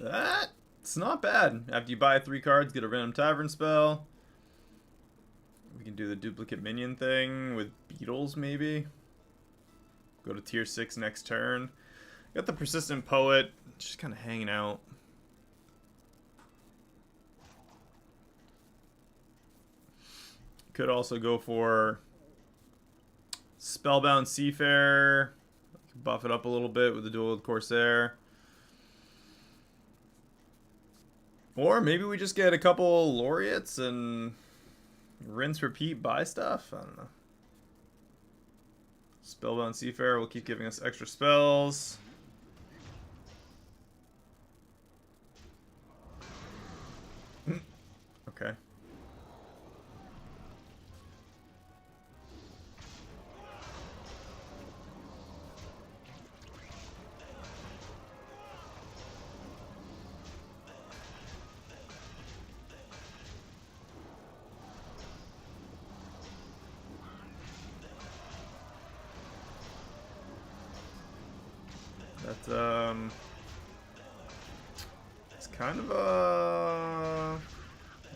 That's not bad. After you buy 3 cards, get a random tavern spell. We can do the duplicate minion thing with beetles, maybe. Go to tier 6 next turn. Got the persistent poet, just kind of hanging out. Could also go for Spellbound Seafarer. Buff it up a little bit with the duel with Corsair. Or maybe we just get a couple laureates and rinse, repeat, buy stuff. I don't know. Spellbound Seafarer will keep giving us extra spells. Okay. That, it's kind of a...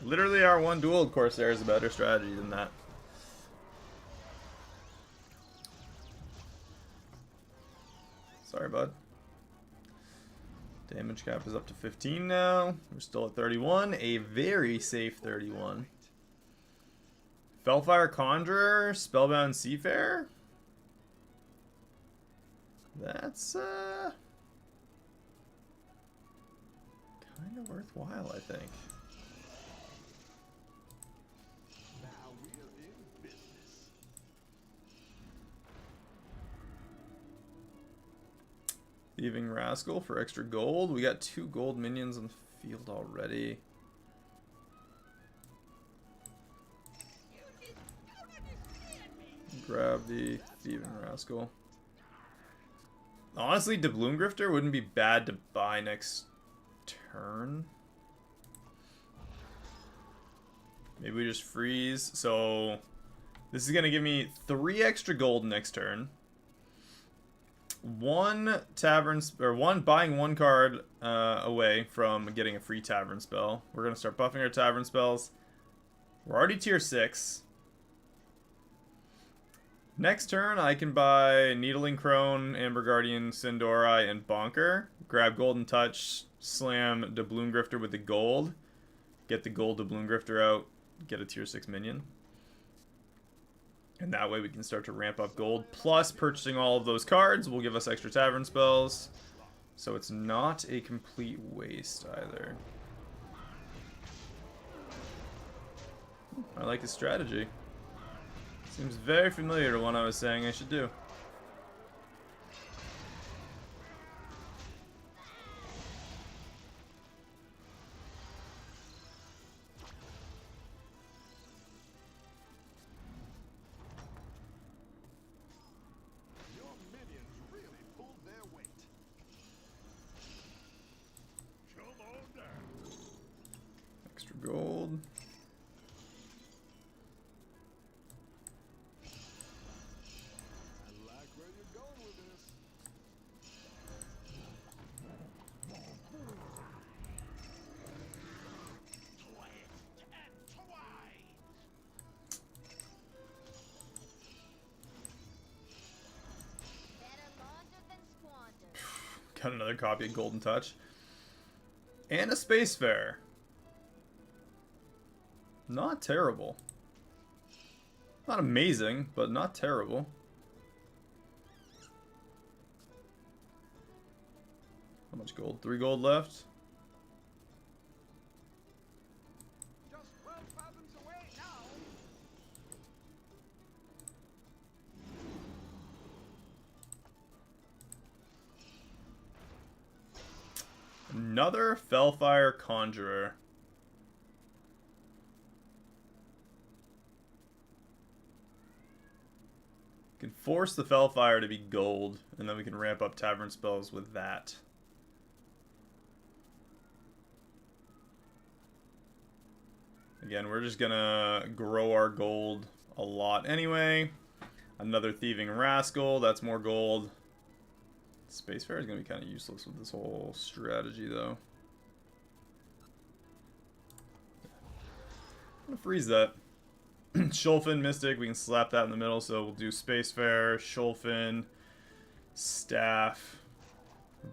Literally our one duel with Corsair is a better strategy than that. Sorry, bud. Damage cap is up to 15 now. We're still at 31. A very safe 31. Fellfire Conjurer, Spellbound Seafarer. That's kind of worthwhile, I think. Now we're in business. Thieving Rascal for extra gold. We got 2 gold minions on the field already. Grab the Thieving Rascal. Honestly, Doubloon Grifter wouldn't be bad to buy next turn. Maybe we just freeze. So this is gonna give me 3 extra gold next turn. One buying 1 card away from getting a free tavern spell. We're gonna start buffing our tavern spells. We're already tier 6. Next turn, I can buy Needling Crone, Amber Guardian, Sindori, and Bonker. Grab Golden Touch, slam Doubloon Grifter with the gold. Get the gold Doubloon Grifter out, get a tier 6 minion. And that way we can start to ramp up gold. Plus, purchasing all of those cards will give us extra tavern spells. So it's not a complete waste either. I like the strategy. Seems very familiar to one I was saying I should do. Your minions really pulled their weight. Come on down. Extra gold. I like where you're going with this. Twist and twine. Better launder than squander. Got another copy of Golden Touch. And a Spacefarer. Not terrible. Not amazing, but not terrible. How much gold? 3 gold left. Just 12 fathoms away now. Another Fellfire Conjurer. Can force the Fellfire to be gold, and then we can ramp up tavern spells with that. Again, we're just gonna grow our gold a lot anyway. Another Thieving Rascal, that's more gold. Spacefarer is gonna be kind of useless with this whole strategy, though. I'm gonna freeze that. Shulfin, Mystic, we can slap that in the middle, so we'll do Spacefarer, Shulfin, Staff,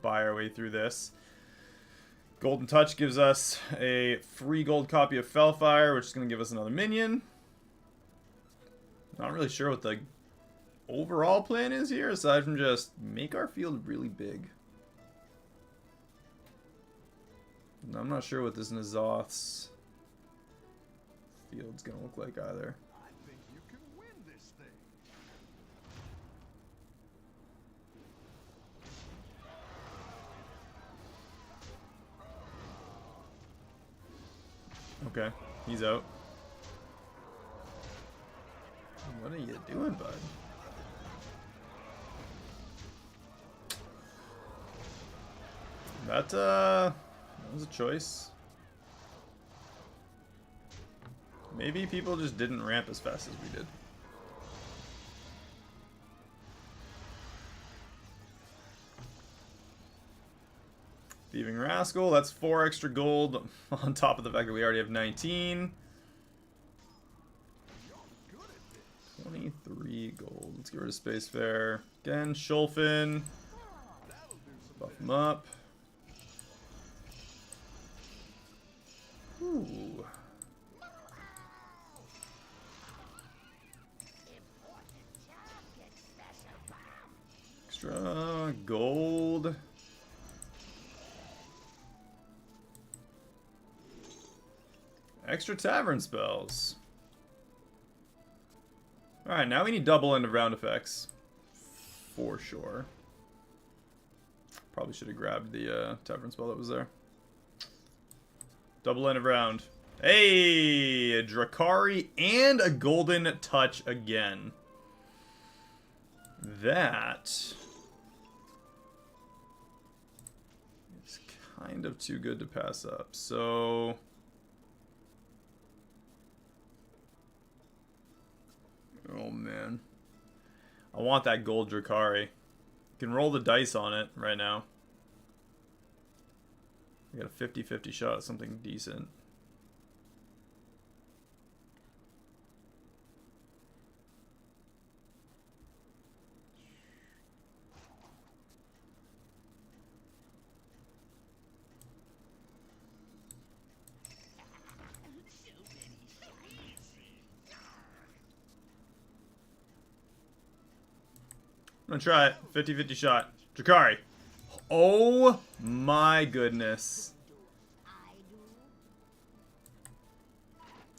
buy our way through this. Golden Touch gives us a free gold copy of Fellfire, which is going to give us another minion. Not really sure what the overall plan is here, aside from just make our field really big. I'm not sure what this N'Zoth's field's going to look like either. I think you can win this thing. Okay, he's out. What are you doing, bud? That was a choice. Maybe people just didn't ramp as fast as we did. Thieving Rascal, that's 4 extra gold on top of the fact that we already have 19. 23 gold. Let's get rid of Spacefarer. Again, Shulfin. Buff him up. Ooh. Extra gold. Extra tavern spells. Alright, now we need double end of round effects. For sure. Probably should have grabbed the tavern spell that was there. Double end of round. Hey! A Drakari and a Golden Touch again. That is kind of too good to pass up. So oh man. I want that gold Drakari. You can roll the dice on it right now. We got a 50-50 shot at something decent. I'm gonna try it. 50-50 shot. Drakari. Oh my goodness.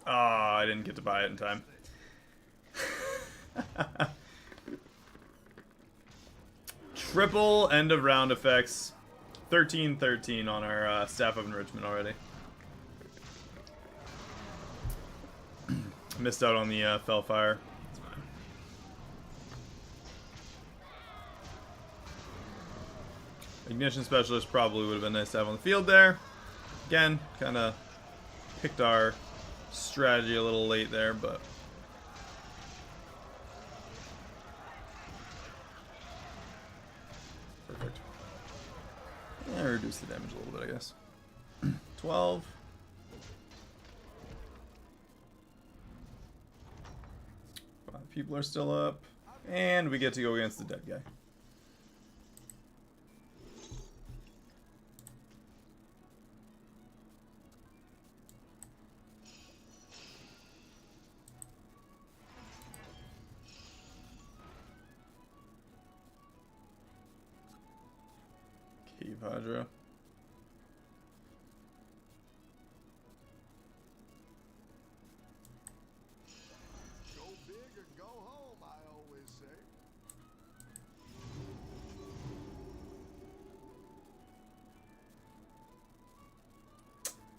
Oh, I didn't get to buy it in time. Triple end of round effects. 13-13 on our Staff of Enrichment already. Missed out on the Fellfire. It's fine. Ignition Specialist probably would have been nice to have on the field there. Again, kind of picked our strategy a little late there, but perfect. Yeah, reduce the damage a little bit, I guess. 12. Five people are still up, and we get to go against the dead guy. Cave Hydra. Go big or go home, I always say.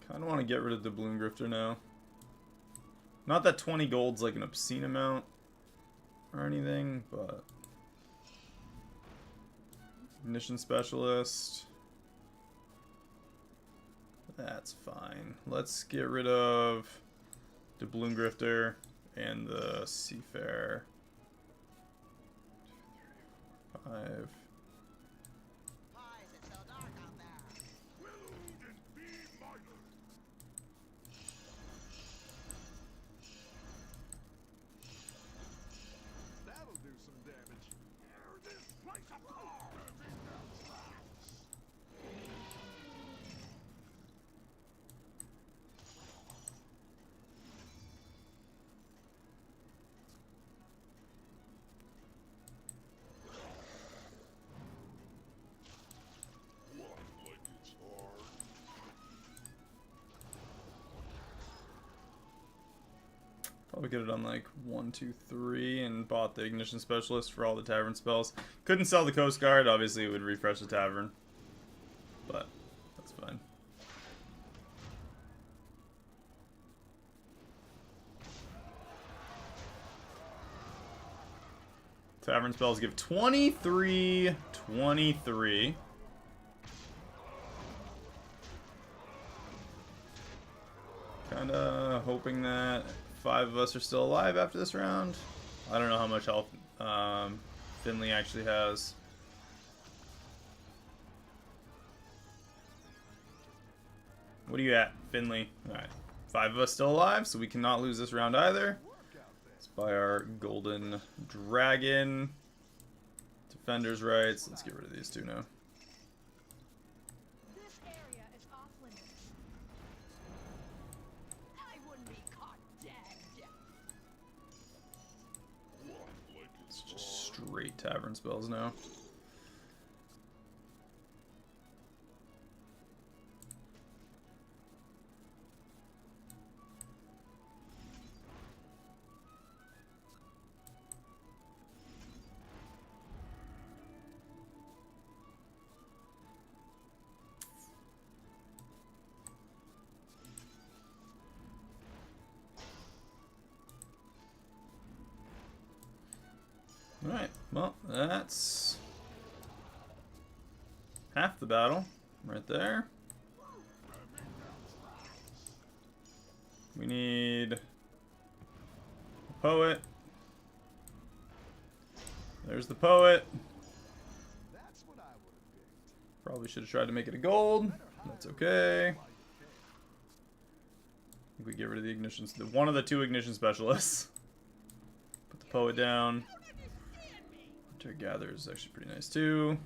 Kind of want to get rid of the Bloom Grifter now. Not that 20 gold's like an obscene amount or anything, but Ignition Specialist. That's fine. Let's get rid of the Bloom Grifter and the Seafarer. 2, 3, 4, 5. Why is it so dark out there? Probably could have done like 1, 2, 3 and bought the Ignition Specialist for all the tavern spells. Couldn't sell the Coast Guard. Obviously, it would refresh the tavern. But that's fine. Tavern spells give 23, 23. Kinda hoping that 5 of us are still alive after this round. I don't know how much health Finley actually has. What are you at, Finley? Alright. 5 of us still alive, so we cannot lose this round either. Let's buy our golden dragon. Defender's rights. Let's get rid of these 2 now. This area is off limits. I wouldn't be caught dead. It's just straight tavern spells now. Alright, well, that's half the battle right there. We need a poet. There's the poet. That's what I would have picked. Probably should have tried to make it a gold. That's okay. I think we get rid of the ignitions. One of the 2 ignition specialists. Put the poet down. Winter Gather is actually pretty nice too.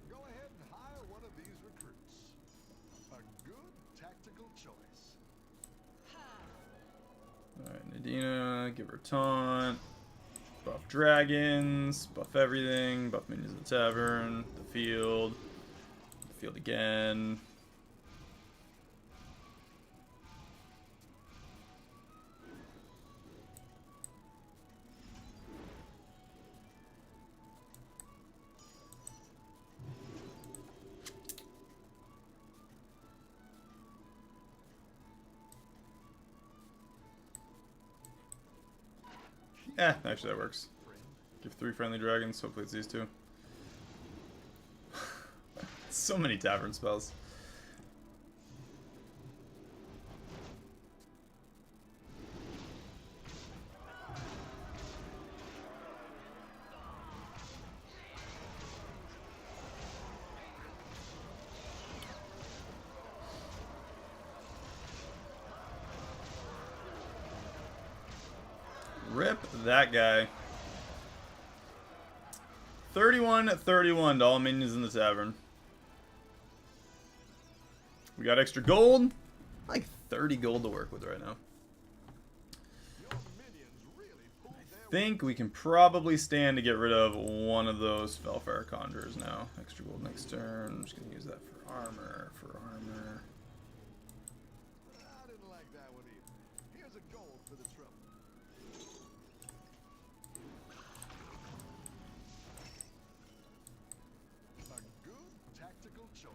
Go ahead and hire one of these recruits. A good tactical choice. Alright, Nadina, give her taunt. Buff dragons, buff everything, buff minions of the tavern, the field again. Actually that works. Give 3 friendly dragons, hopefully it's these 2. So many tavern spells. Rip that guy. 31-31 to all minions in the tavern. We got extra gold. Like 30 gold to work with right now. Your minions really pulled their I think we can probably stand to get rid of one of those Felfire Conjurers now. Extra gold next turn. I'm just going to use that for armor. I didn't like that one either. Here's a gold for the trouble. A good tactical choice.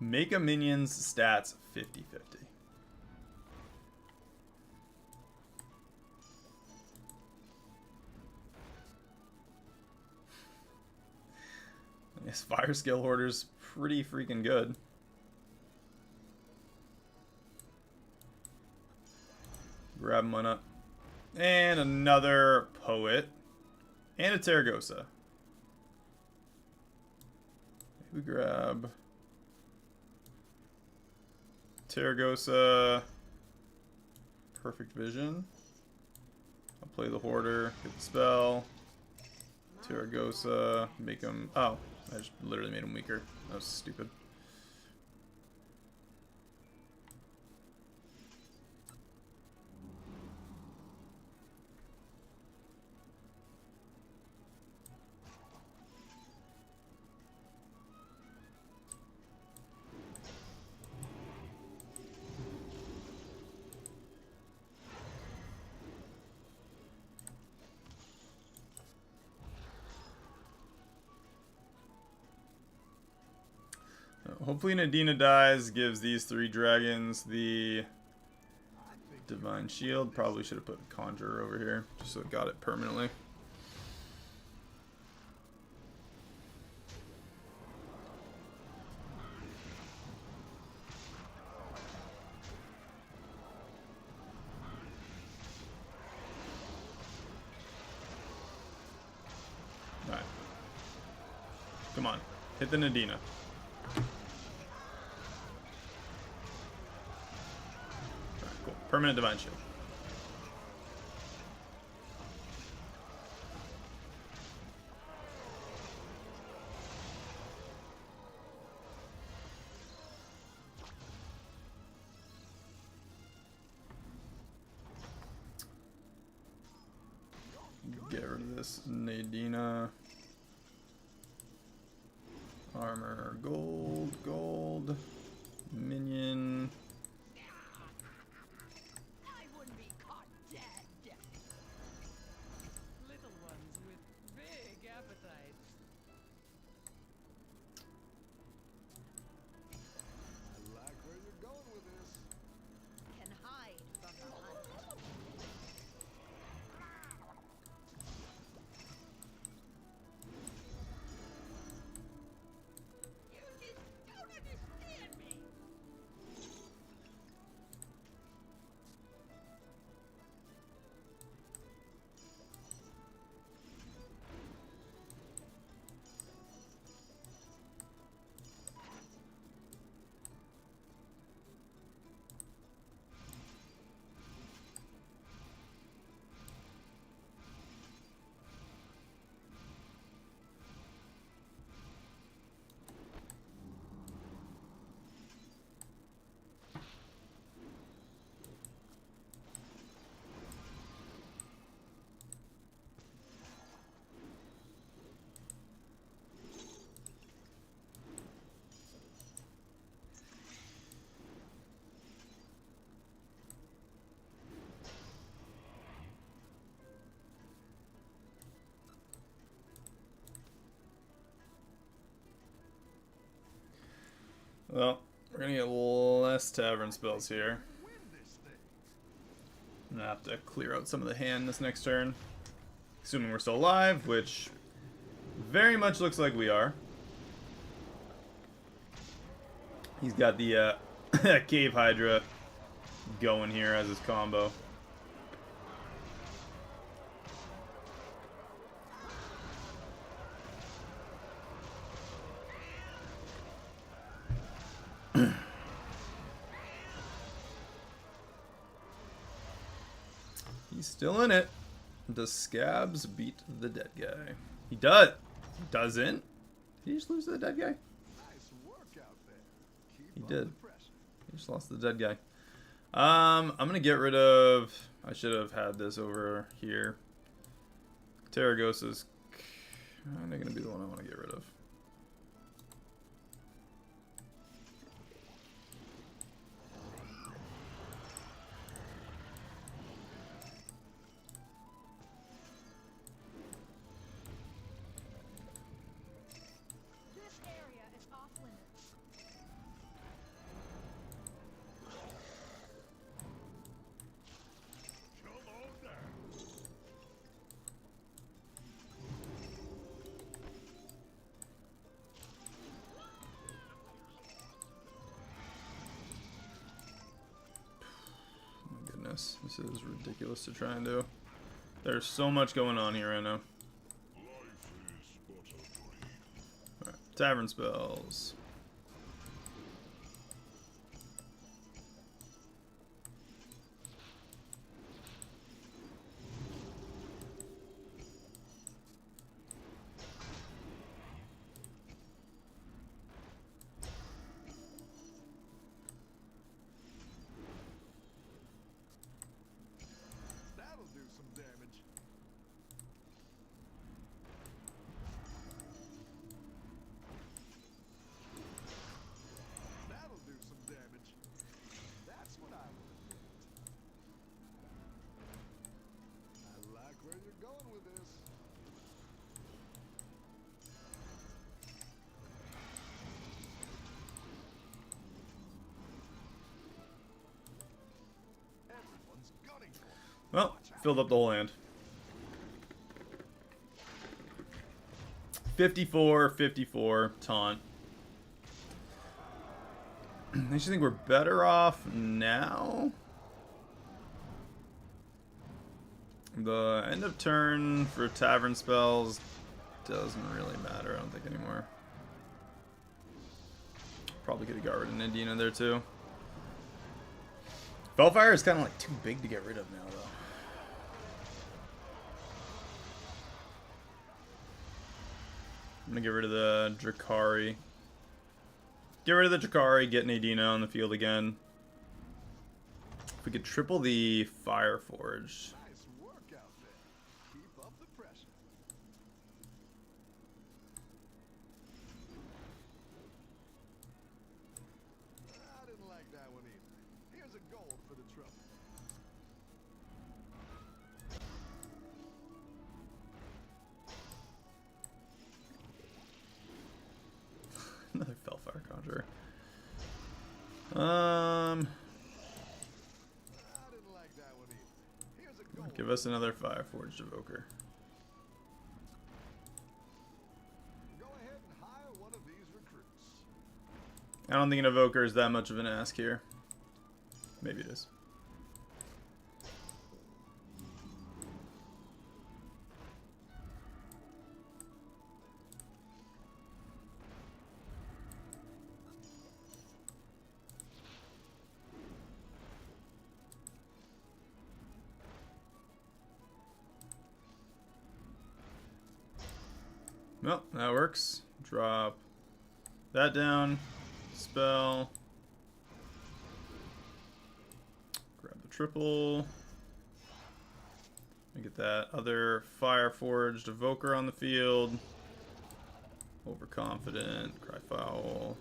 Make a minion's stats 50-50. This fire skill hoarder's pretty freaking good. Grab him one up. And another poet. And a Terragosa. We grab Terragosa. Perfect Vision. I'll play the Hoarder, get the spell. Terragosa, make him. Oh, I just literally made him weaker. That was stupid. Hopefully Nadina dies, gives these 3 dragons the Divine Shield. Probably should have put Conjurer over here, just so it got it permanently. Alright. Come on. Hit the Nadina. Cool. Permanent Divine Shield. Get rid of this Nadina. Armor, gold, gold. Minion. I wouldn't be caught dead. Little ones with big appetites. I like where you're going with this. Can hide from the hunt. You just don't understand me. Well, we're gonna get less tavern spells here. Win this thing. I'm gonna have to clear out some of the hand this next turn. Assuming we're still alive, which very much looks like we are. He's got the Cave Hydra going here as his combo. He's still in it. Does Scabs beat the dead guy? He does. He doesn't. Did he just lose to the dead guy? Nice work out there. Keep He up did. the pressure. He just lost to the dead guy. I'm gonna get rid of. I should have had this over here. Terragosa's kind of gonna be the one I want to get rid of. This area is off limits. Come on down. My goodness, this is ridiculous to try and do. There's so much going on here right now. Alright, tavern spells. Well, filled up the whole hand. 54, 54, taunt. I actually think we're better off now. The end of turn for tavern spells doesn't really matter, I don't think, anymore. Probably could have got rid of Nadina there too. Bellfire is kind of like too big to get rid of now, though. I'm gonna get rid of the Drakari. Get rid of the Drakari, get Nadina on the field again. If we could triple the Fire Forge. Nice work out there. Keep up the pressure. I didn't like that one either. Here's a gold for the trouble. Another Fellfire Conjurer. I didn't like that one either. Here's a gold. Give us another Fire Forged Evoker. Go ahead and hire one of these recruits. I don't think an Evoker is that much of an ask here. Maybe it is. Well, that works. Drop that down. Spell. Grab the triple. And get that other Fire Forged Evoker on the field. Overconfident. Cry Foul.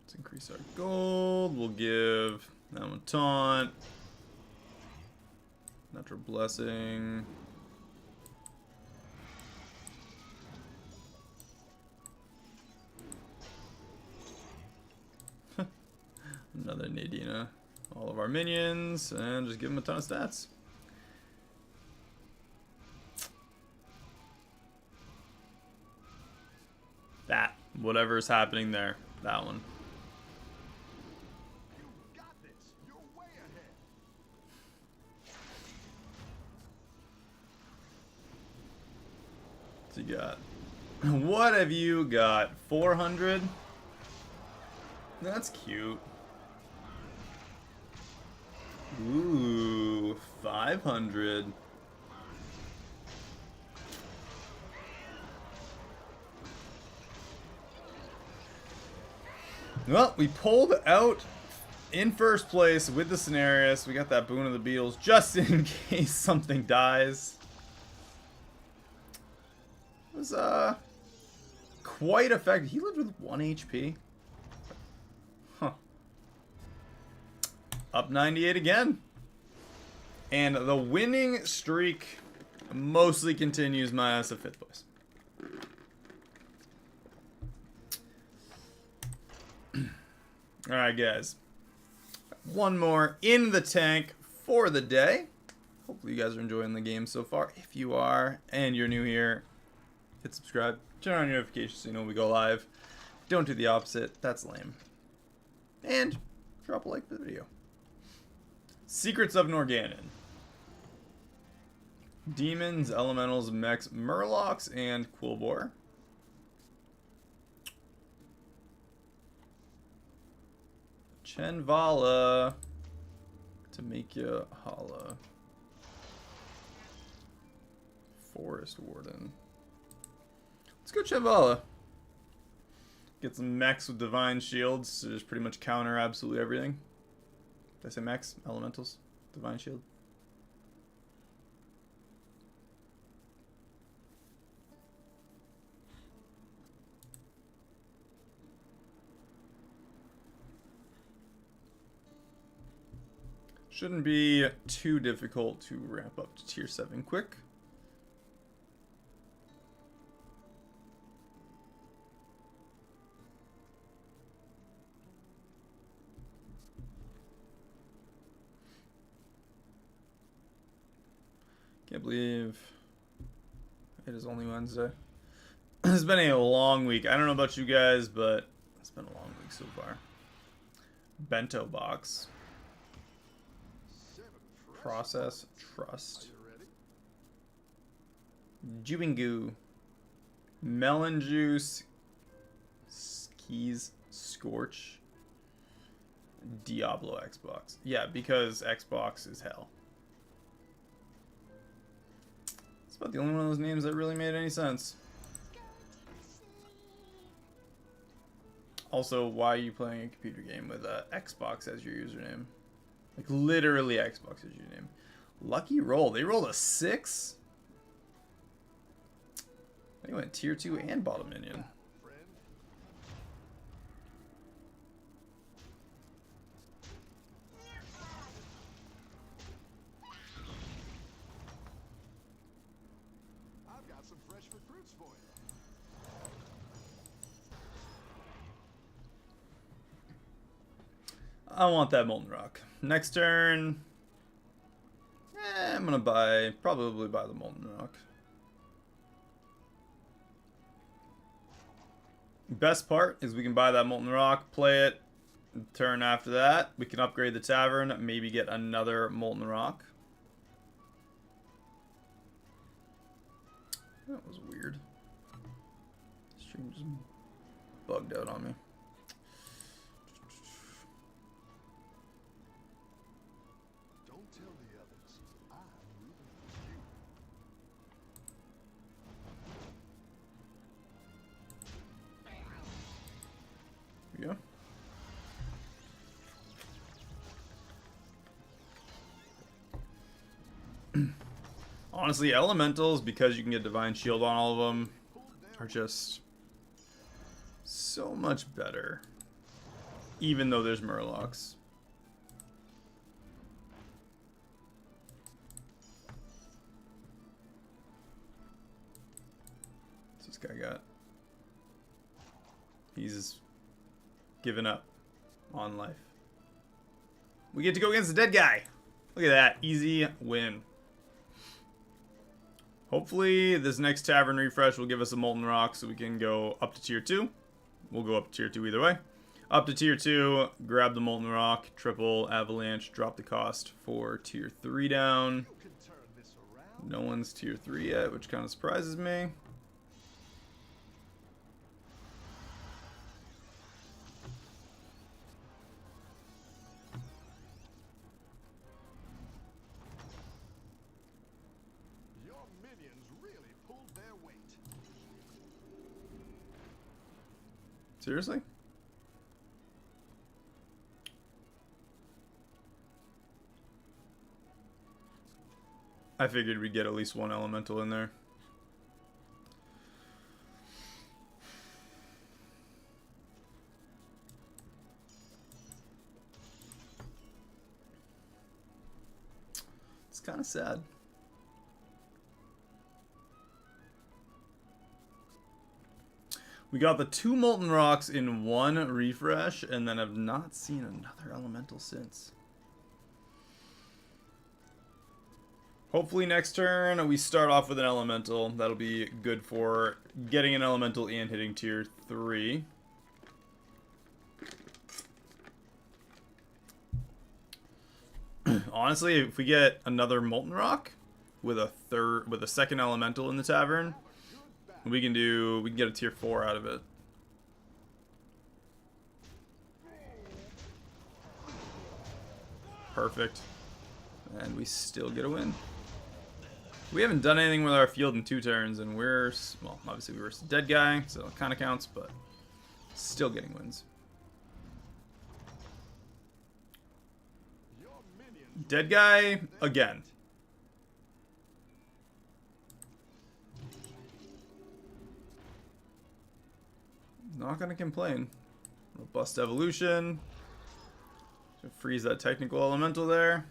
Let's increase our gold. We'll give that one Taunt. Natural Blessing. Another Nadina. All of our minions, and just give them a ton of stats. That. Whatever's happening there. That one. You got this. You're way ahead. So you got. What have you got? 400? That's cute. Ooh, 500. Well, we pulled out in first place with the Cenarius. We got that boon of the Beetles just in case something dies. It was quite effective. He lived with 1 HP. Huh. Up 98 again. And the winning streak mostly continues my ass at 5th place. Alright, guys. One more in the tank for the day. Hopefully you guys are enjoying the game so far. If you are, and you're new here, hit subscribe. Turn on your notifications so you know when we go live. Don't do the opposite. That's lame. And drop a like for the video. Secrets of Norganon. Demons, Elementals, Mechs, Murlocs, and Quilboar. Chenvala to make you holla. Forest Warden. Let's go Chenvala. Get some mechs with divine shields to just pretty much counter absolutely everything. Did I say mechs? Elementals? Divine shield? Shouldn't be too difficult to ramp up to tier 7 quick. Can't believe it is only Wednesday. It's been a long week. I don't know about you guys, but it's been a long week so far. Bento box. 7 fresh. Process Are trust. you ready? Jubingu. Melon juice. Keys scorch. Diablo Xbox. Yeah, because Xbox is hell. It's about the only one of those names that really made any sense. Also, why are you playing a computer game with Xbox as your username? Like, literally Xbox as your name. Lucky roll. They rolled a 6? They went tier 2 and bottom minion. Friend. I've got some fresh recruits for you. I want that Molten Rock. Next turn, I'm gonna probably buy the Molten Rock. Best part is we can buy that Molten Rock, play it. Turn after that, we can upgrade the tavern, maybe get another Molten Rock. That was weird. Stream just bugged out on me. Don't tell the others. I'm rooting for you. Here we go. Honestly, elementals, because you can get divine shield on all of them, are just so much better. Even though there's murlocs. What's this guy got? He's given up on life. We get to go against the dead guy. Look at that. Easy win. Hopefully, this next tavern refresh will give us a Molten Rock so we can go up to tier 2. We'll go up to tier 2 either way. Up to tier 2, grab the Molten Rock, triple Avalanche, drop the cost for tier 3 down. You can turn this around. No one's tier 3 yet, which kind of surprises me. Your minions really pulled their weight. Seriously? I figured we'd get at least one elemental in there. It's kind of sad. We got the 2 Molten Rocks in one refresh, and then have not seen another elemental since. Hopefully next turn we start off with an elemental. That'll be good for getting an elemental and hitting tier 3. Honestly, if we get another Molten Rock with a second elemental in the tavern, we can get a tier 4 out of it. Perfect. And we still get a win. We haven't done anything with our field in 2 turns, and we're, well, obviously we were a dead guy, so it kind of counts, but still getting wins. Your minions Dead guy again. Not gonna complain. Robust evolution. So freeze that technical elemental there.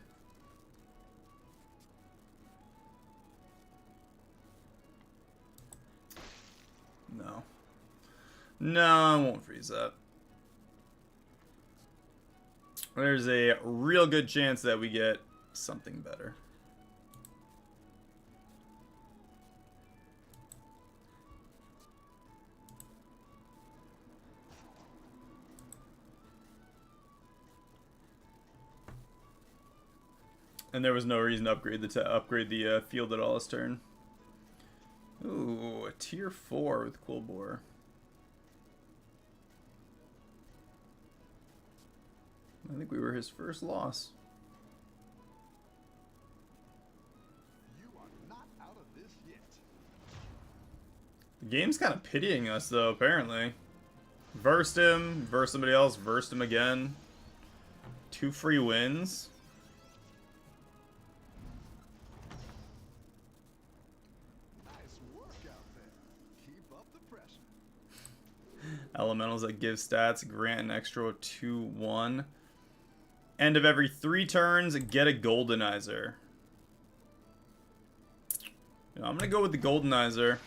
No. No, I won't freeze that. There's a real good chance that we get something better. And there was no reason to upgrade the field at all this turn. Ooh, a tier 4 with Cool Bore. I think we were his first loss. You are not out of this yet. The game's kind of pitying us, though, apparently. Versed him, versed somebody else, versed him again. 2 free wins. Nice work out there. Keep up the pressure. Elementals that give stats, grant an extra 2/1. End of every 3 turns, get a Goldenizer. You know, I'm gonna go with the Goldenizer.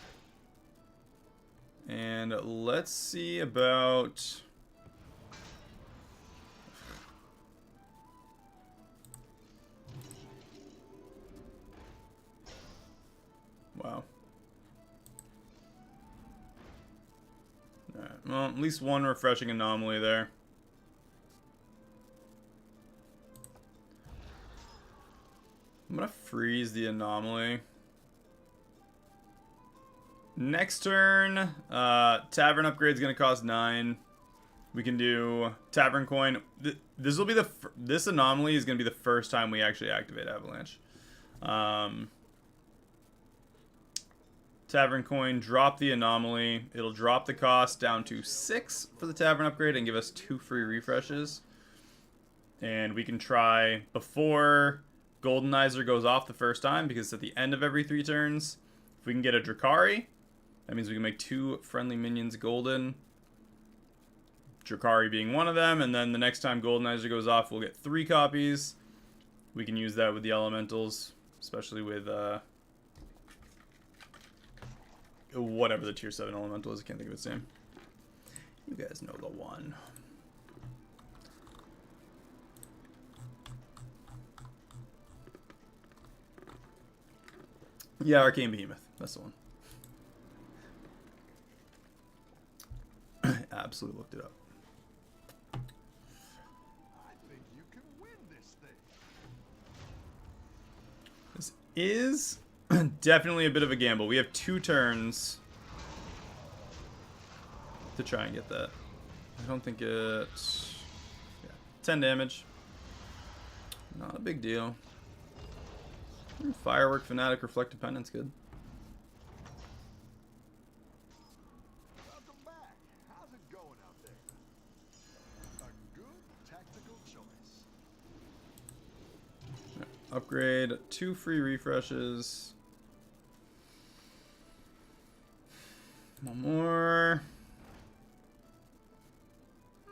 And let's see about... Wow. Alright, well, at least one refreshing anomaly there. I'm gonna freeze the anomaly. Next turn, Tavern upgrade's gonna cost 9. We can do Tavern Coin. This will be this anomaly is gonna be the first time we actually activate Avalanche. Tavern Coin, drop the anomaly. It'll drop the cost down to 6 for the Tavern upgrade and give us 2 free refreshes. And we can try before Goldenizer goes off the first time, because it's at the end of every 3 turns. If we can get a Drakari, that means we can make 2 friendly minions golden. Drakari being one of them, and then the next time Goldenizer goes off, we'll get 3 copies. We can use that with the elementals, especially with whatever the tier 7 elemental is. I can't think of its name. You guys know the one. Yeah, Arcane Behemoth. That's the one. Absolutely looked it up. I think you can win this thing. This is definitely a bit of a gamble. We have 2 turns to try and get that. I don't think it's... Yeah, 10 damage. Not a big deal. Firework, Fanatic, Reflective Pendant's good. Welcome back. How's it going out there? A good tactical choice. Upgrade, 2 free refreshes. One more.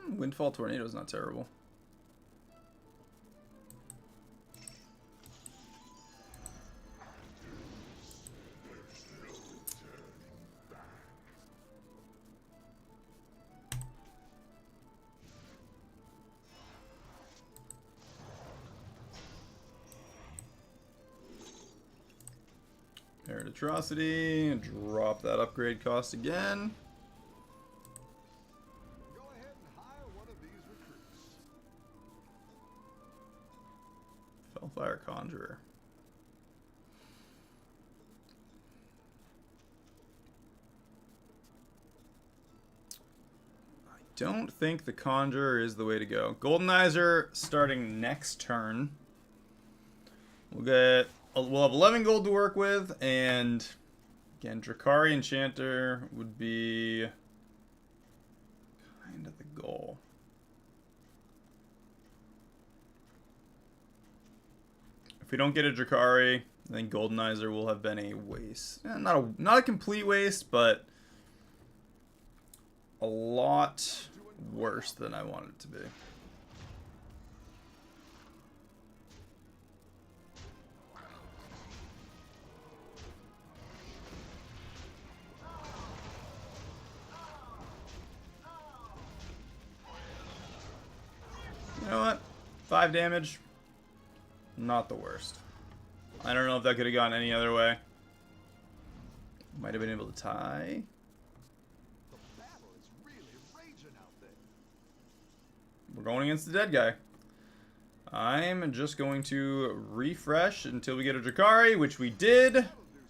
Windfall Tornado is not terrible. Merit Atrocity, drop that upgrade cost again. Go ahead and hire one of these recruits. Fellfire Conjurer. I don't think the Conjurer is the way to go. Goldenizer starting next turn. We'll have 11 gold to work with, and again, Drakari Enchanter would be kind of the goal. If we don't get a Drakari, I think Goldenizer will have been a waste. Not a complete waste, but a lot worse than I wanted it to be. You know what? 5 damage. Not the worst. I don't know if that could have gone any other way. Might have been able to tie. The battle is really raging out there. We're going against the dead guy. I'm just going to refresh until we get a Drakari, which we did.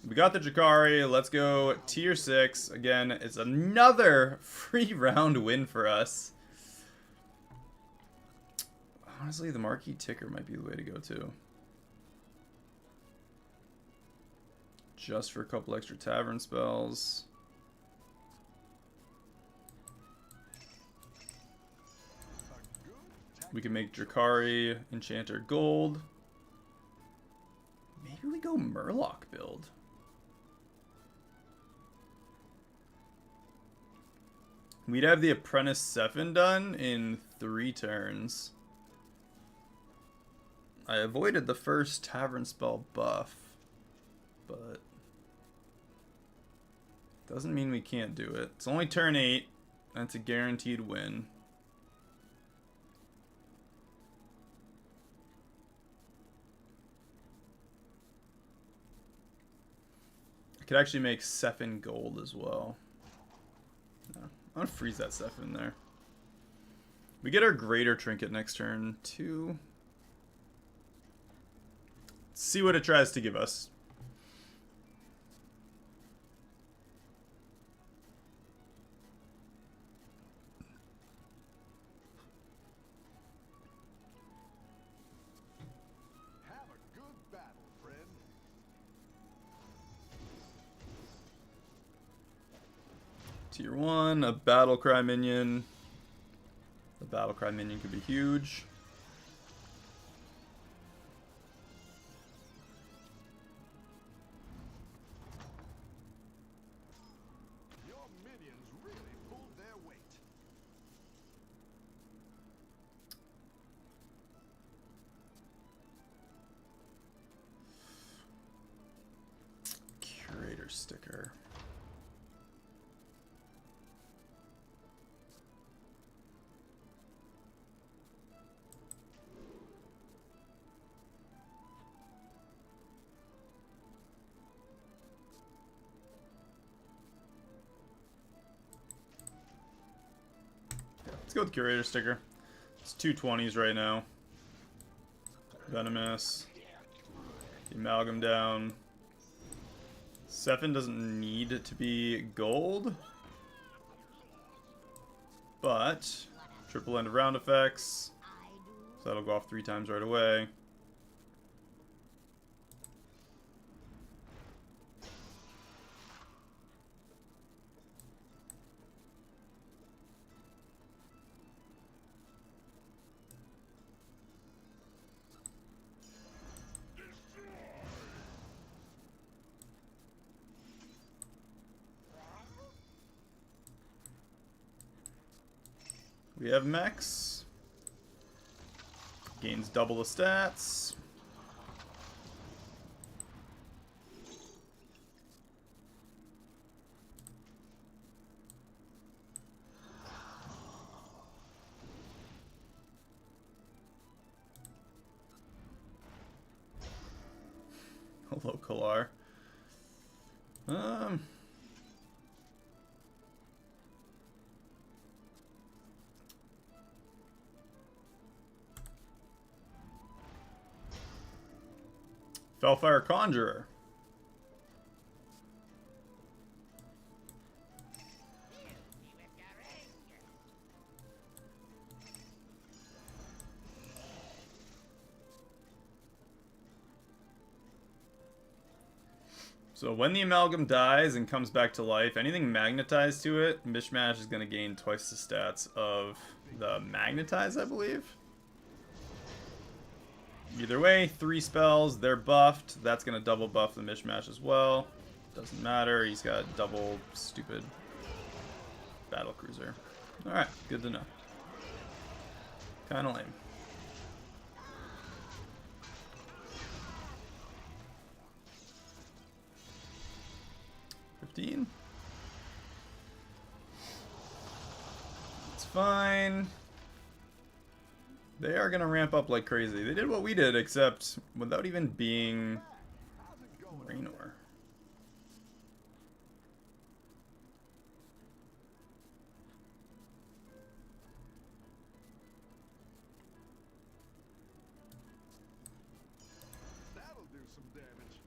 We got the Drakari. Let's go tier 6. Again, it's another free round win for us. Honestly, the marquee ticker might be the way to go too. Just for a couple extra tavern spells. We can make Drakari, Enchanter Gold. Maybe we go Murloc build. We'd have the Apprentice Sephin done in 3 turns. I avoided the first Tavern Spell buff, but doesn't mean we can't do it. It's only turn 8, and it's a guaranteed win. I could actually make Sephin Gold as well. No, I'm gonna freeze that Sephin there. We get our Greater Trinket next turn, too. See what it tries to give us. Have a good battle, friend. Tier 1, a Battlecry minion. The Battlecry minion could be huge. Your minions really pulled their weight. Curator sticker. Let's go with Curator sticker. It's 220s right now. Venomous. The Amalgam down. Sephin doesn't need to be gold. But triple end of round effects. So that'll go off 3 times right away. We have Mex. Gains double the stats. Hello, Kalar. Fellfire Conjurer. So when the Amalgam dies and comes back to life, anything magnetized to it, Mishmash is going to gain twice the stats of the magnetized, I believe. Either way, 3 spells, they're buffed. That's going to double buff the Mishmash as well. Doesn't matter, he's got double stupid battle cruiser. Alright, good to know. Kinda lame. It's fine. They are gonna ramp up like crazy. They did what we did, except without even being Raynor. some damage.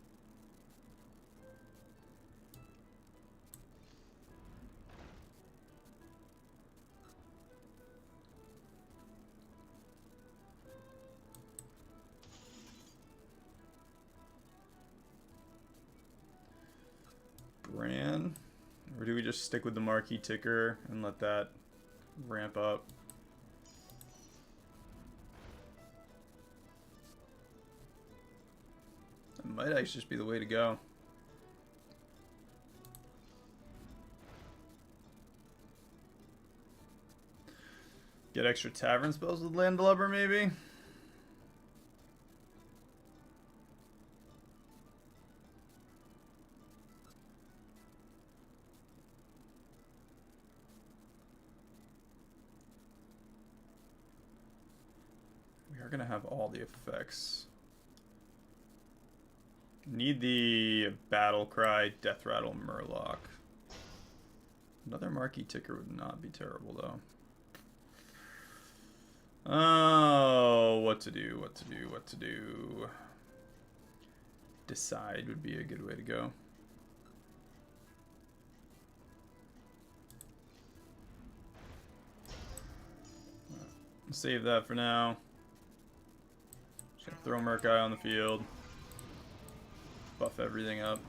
Bran? Or do we just stick with the marquee ticker and let that ramp up? That might actually just be the way to go. Get extra tavern spells with Landlubber, maybe? We are going to have all the effects. Need the Battle Cry, Death Rattle, Murloc. Another marquee ticker would not be terrible, though. Oh, what to do, what to do, what to do. Decide would be a good way to go. Save that for now. Just gonna throw Murkai on the field. Buff everything up.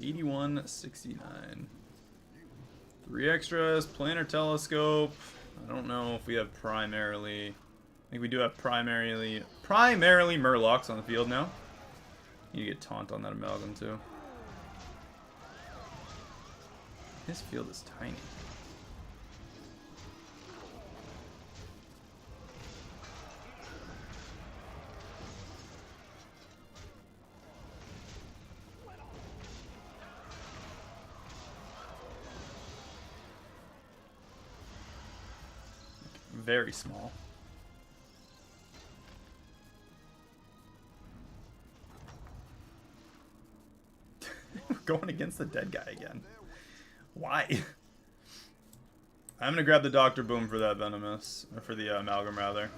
8169. 3 extras, planar telescope. I don't know if we have primarily. I think we do have primarily Murlocs on the field now. You get taunt on that amalgam too. This field is tiny. Very small. We're going against the dead guy again. Why? I'm gonna grab the Dr. Boom for that Venomous, or for the Amalgam rather.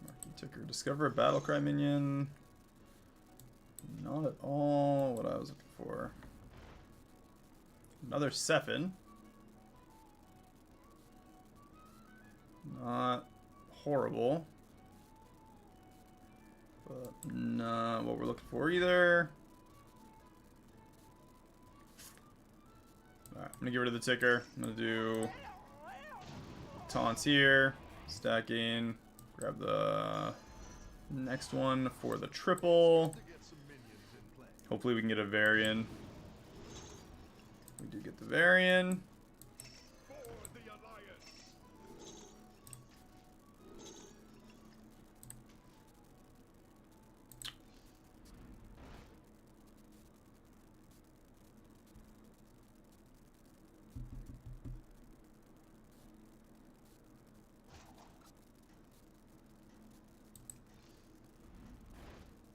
Marquee ticker. Discover a Battlecry minion. Not at all what I was looking for. Another Sephin. Not horrible. But not what we're looking for either. Alright, I'm gonna get rid of the ticker. I'm gonna do taunts here. Stacking. Grab the next one for the triple. Hopefully we can get a Varian. We do get the Varian.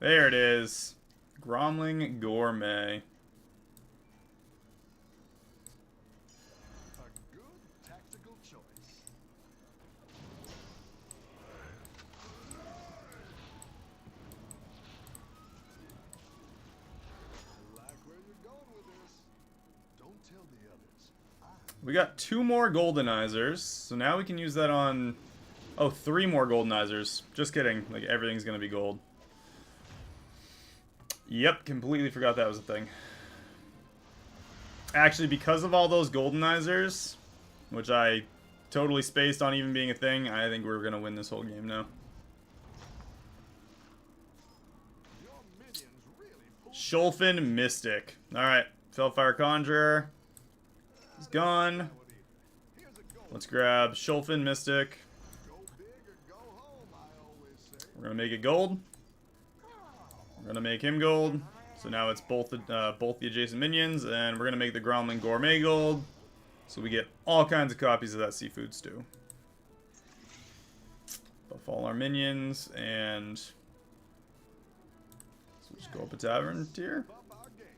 There it is. Gromling Gourmet. A good tactical choice. I like where you're going with this. Don't tell the others. We got 2 more Goldenizers, so now we can use that on... Oh, 3 more Goldenizers. Just kidding. Like, everything's gonna be gold. Yep, completely forgot that was a thing. Actually, because of all those Goldenizers, which I totally spaced on even being a thing, I think we're gonna win this whole game now. Your minions really pulled Sholfin Mystic. Alright, Felfire Conjurer. He's gone. Here's a goal. Let's grab Sholfin Mystic. Go big or go home, I always say. We're gonna make it gold. We're gonna make him gold. So now it's both the adjacent minions, and we're gonna make the Gromling Gourmet gold. So we get all kinds of copies of that seafood stew. Buff all our minions, and so we'll just go up a tavern tier. Bump our game.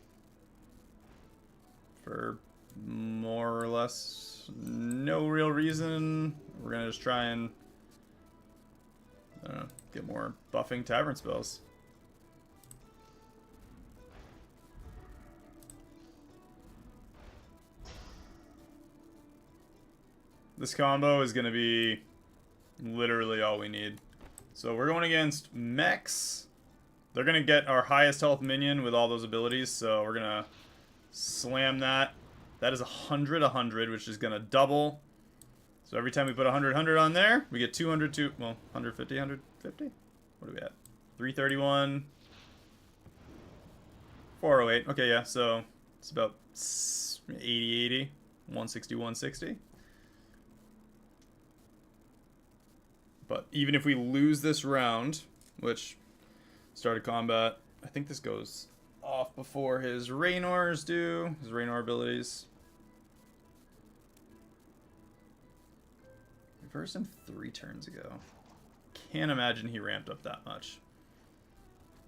for more or less no real reason. We're gonna just try and, I don't know, get more buffing tavern spells. This combo is gonna be literally all we need. So we're going against mechs. They're gonna get our highest health minion with all those abilities, so we're gonna slam that. That is 100, which is gonna double. So every time we put 100 on there, we get 200 to, well, 150, 150? What are we at? 331. 408. Okay, yeah, so it's about 80, 160, 160. But even if we lose this round, which started combat, I think this goes off before his Raynors do, his Raynor abilities. Reversed him 3 turns ago. Can't imagine he ramped up that much.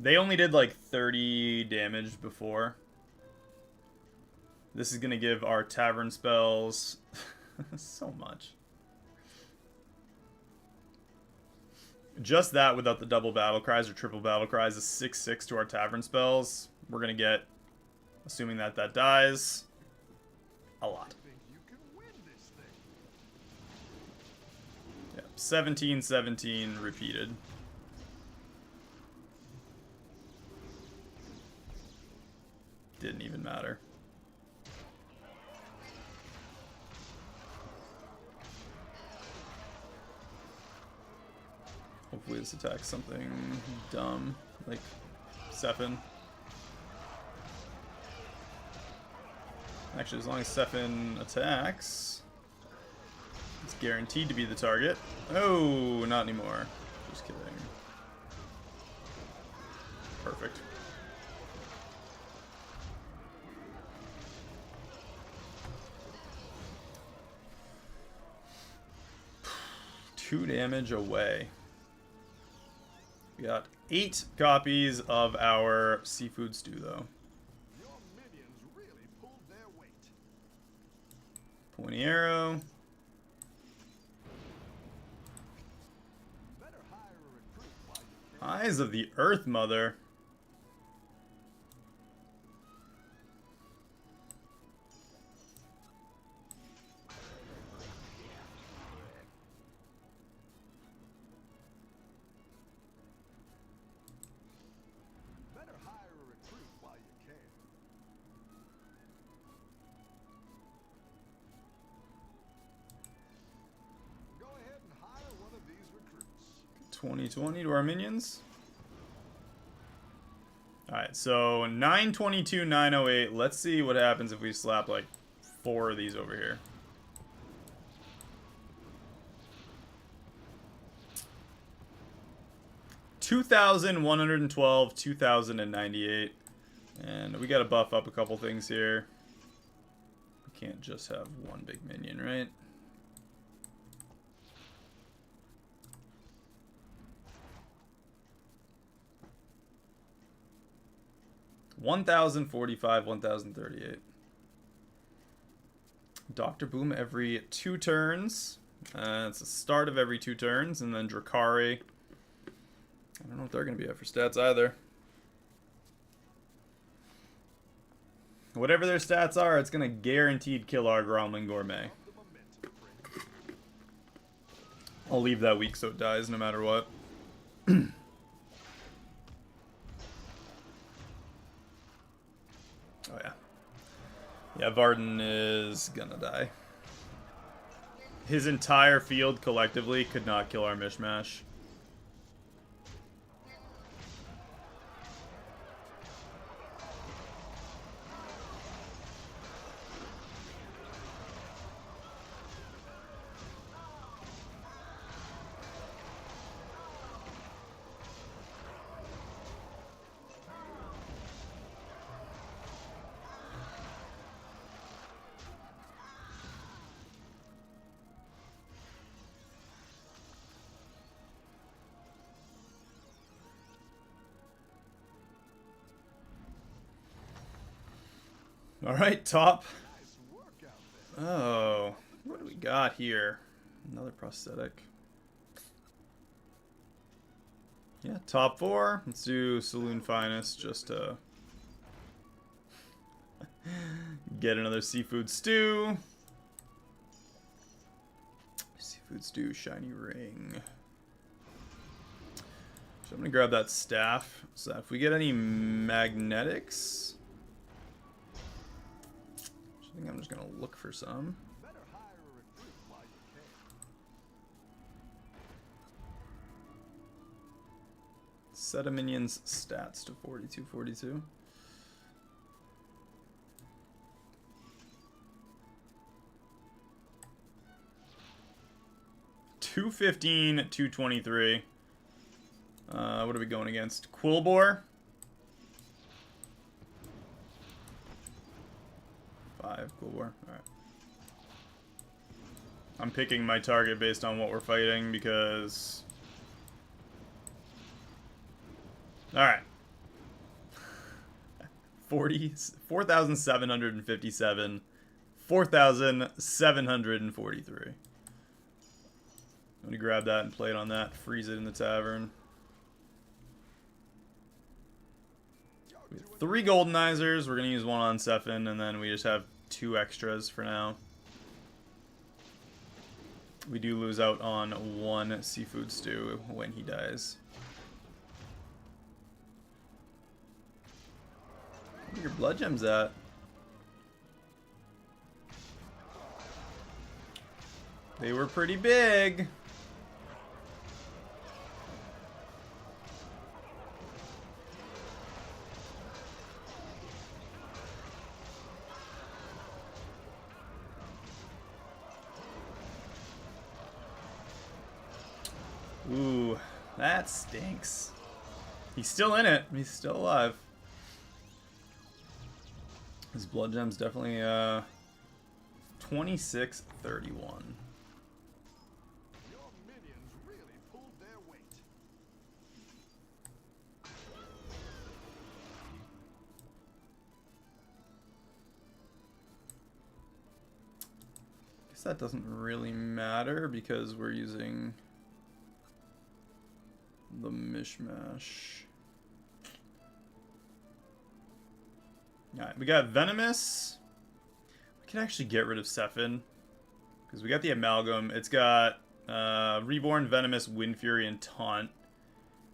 They only did like 30 damage before. This is going to give our tavern spells so much. Just that without the double battle cries or triple battle cries is 6/6 to our tavern spells. We're going to get, assuming that that dies, a lot. Yeah, 17/17 repeated. Didn't even matter. Hopefully this attacks something dumb, like Sephin. Actually, as long as Sephin attacks, it's guaranteed to be the target. Oh, not anymore. Just kidding. Perfect. Two damage away. We got 8 copies of our seafood stew, though. Your minions really pulled their weight. Pointy arrow. Better hire a recruit while you can. Eyes of the Earth Mother. Better hire a recruit while you can. Go ahead and hire one of these recruits. 2020 to our minions. Alright, so 922, 908. Let's see what happens if we slap like 4 of these over here. $2,112, 2,098. And we gotta buff up a couple things here. We can't just have one big minion, right? $1,045, 1,038. Dr. Boom every 2 turns. It's the start of every 2 turns, and then Drakari. I don't know what they're going to be at for stats either. Whatever their stats are, it's going to guaranteed kill our Gromlin Gourmet. I'll leave that weak so it dies no matter what. Oh yeah. Yeah, Varden is gonna die. His entire field collectively could not kill our Mishmash. Alright, top. Oh, what do we got here? Another prosthetic. Yeah, top 4. Let's do Saloon Finest just to get another seafood stew. Seafood stew, shiny ring. So I'm gonna grab that staff. So if we get any magnetics, I think I'm just gonna look for some. Better hire a recruit while you can. Set a minion's stats to 4242. $215, $223. What are we going against? Quillbore. 5 Quillbore. Alright. I'm picking my target based on what we're fighting because... Alright. 4,757. 4,743. I'm gonna grab that and play it on that. Freeze it in the tavern. We have 3 goldenizers. We're gonna use 1 on Sefin, and then we just have 2 extras for now. We do lose out on 1 seafood stew when he dies. Where are your blood gems at? They were pretty big. Ooh, that stinks. He's still in it. He's still alive. His blood gem's definitely 2631. Your minions really pulled their weight. Guess that doesn't really matter because we're using the mishmash. Alright, we got Venomous. We can actually get rid of Sefin because we got the Amalgam. It's got Reborn, Venomous, Wind Fury, and Taunt.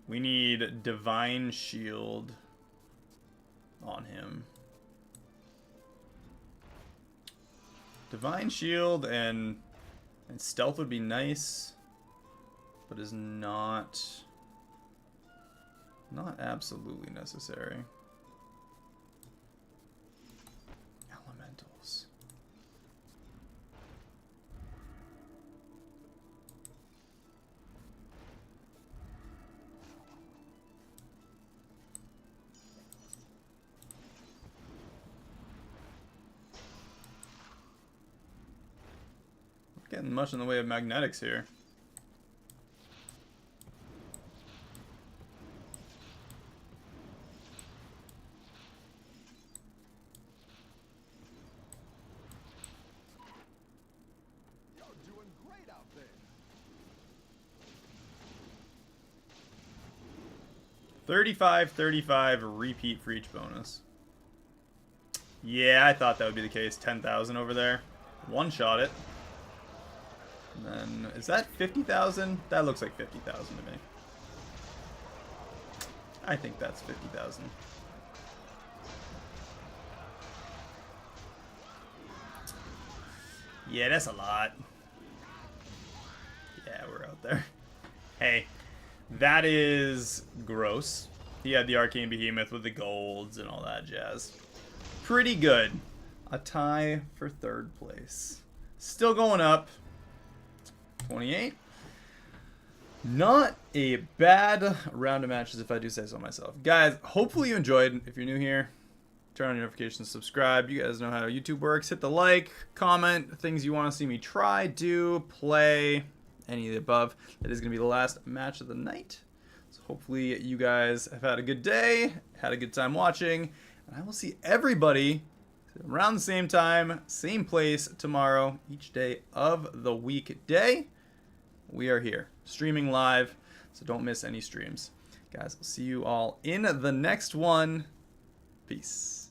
We need Divine Shield on him. Divine Shield and Stealth would be nice, but is not absolutely necessary. Elementals. Not getting much in the way of magnetics here. You're doing great out there. 35 repeat for each bonus. Yeah, I thought that would be the case. 10,000 over there. One shot it. And then, is that 50,000? That looks like 50,000 to me. I think that's 50,000. Yeah, that's a lot. Yeah, we're out there. Hey, that is gross. He had the Arcane Behemoth with the golds and all that jazz. Pretty good. A tie for 3rd place. Still going up. 28. Not a bad round of matches if I do say so myself. Guys, hopefully you enjoyed. If you're new here, turn on your notifications, subscribe. You guys know how YouTube works. Hit the like, comment, things you want to see me try, do, play, any of the above. That is going to be the last match of the night. So hopefully you guys have had a good day, had a good time watching, and I will see everybody Around the same time, same place tomorrow, each day of the weekday, we are here streaming live, so don't miss any streams. Guys, I'll see you all in the next one. Peace.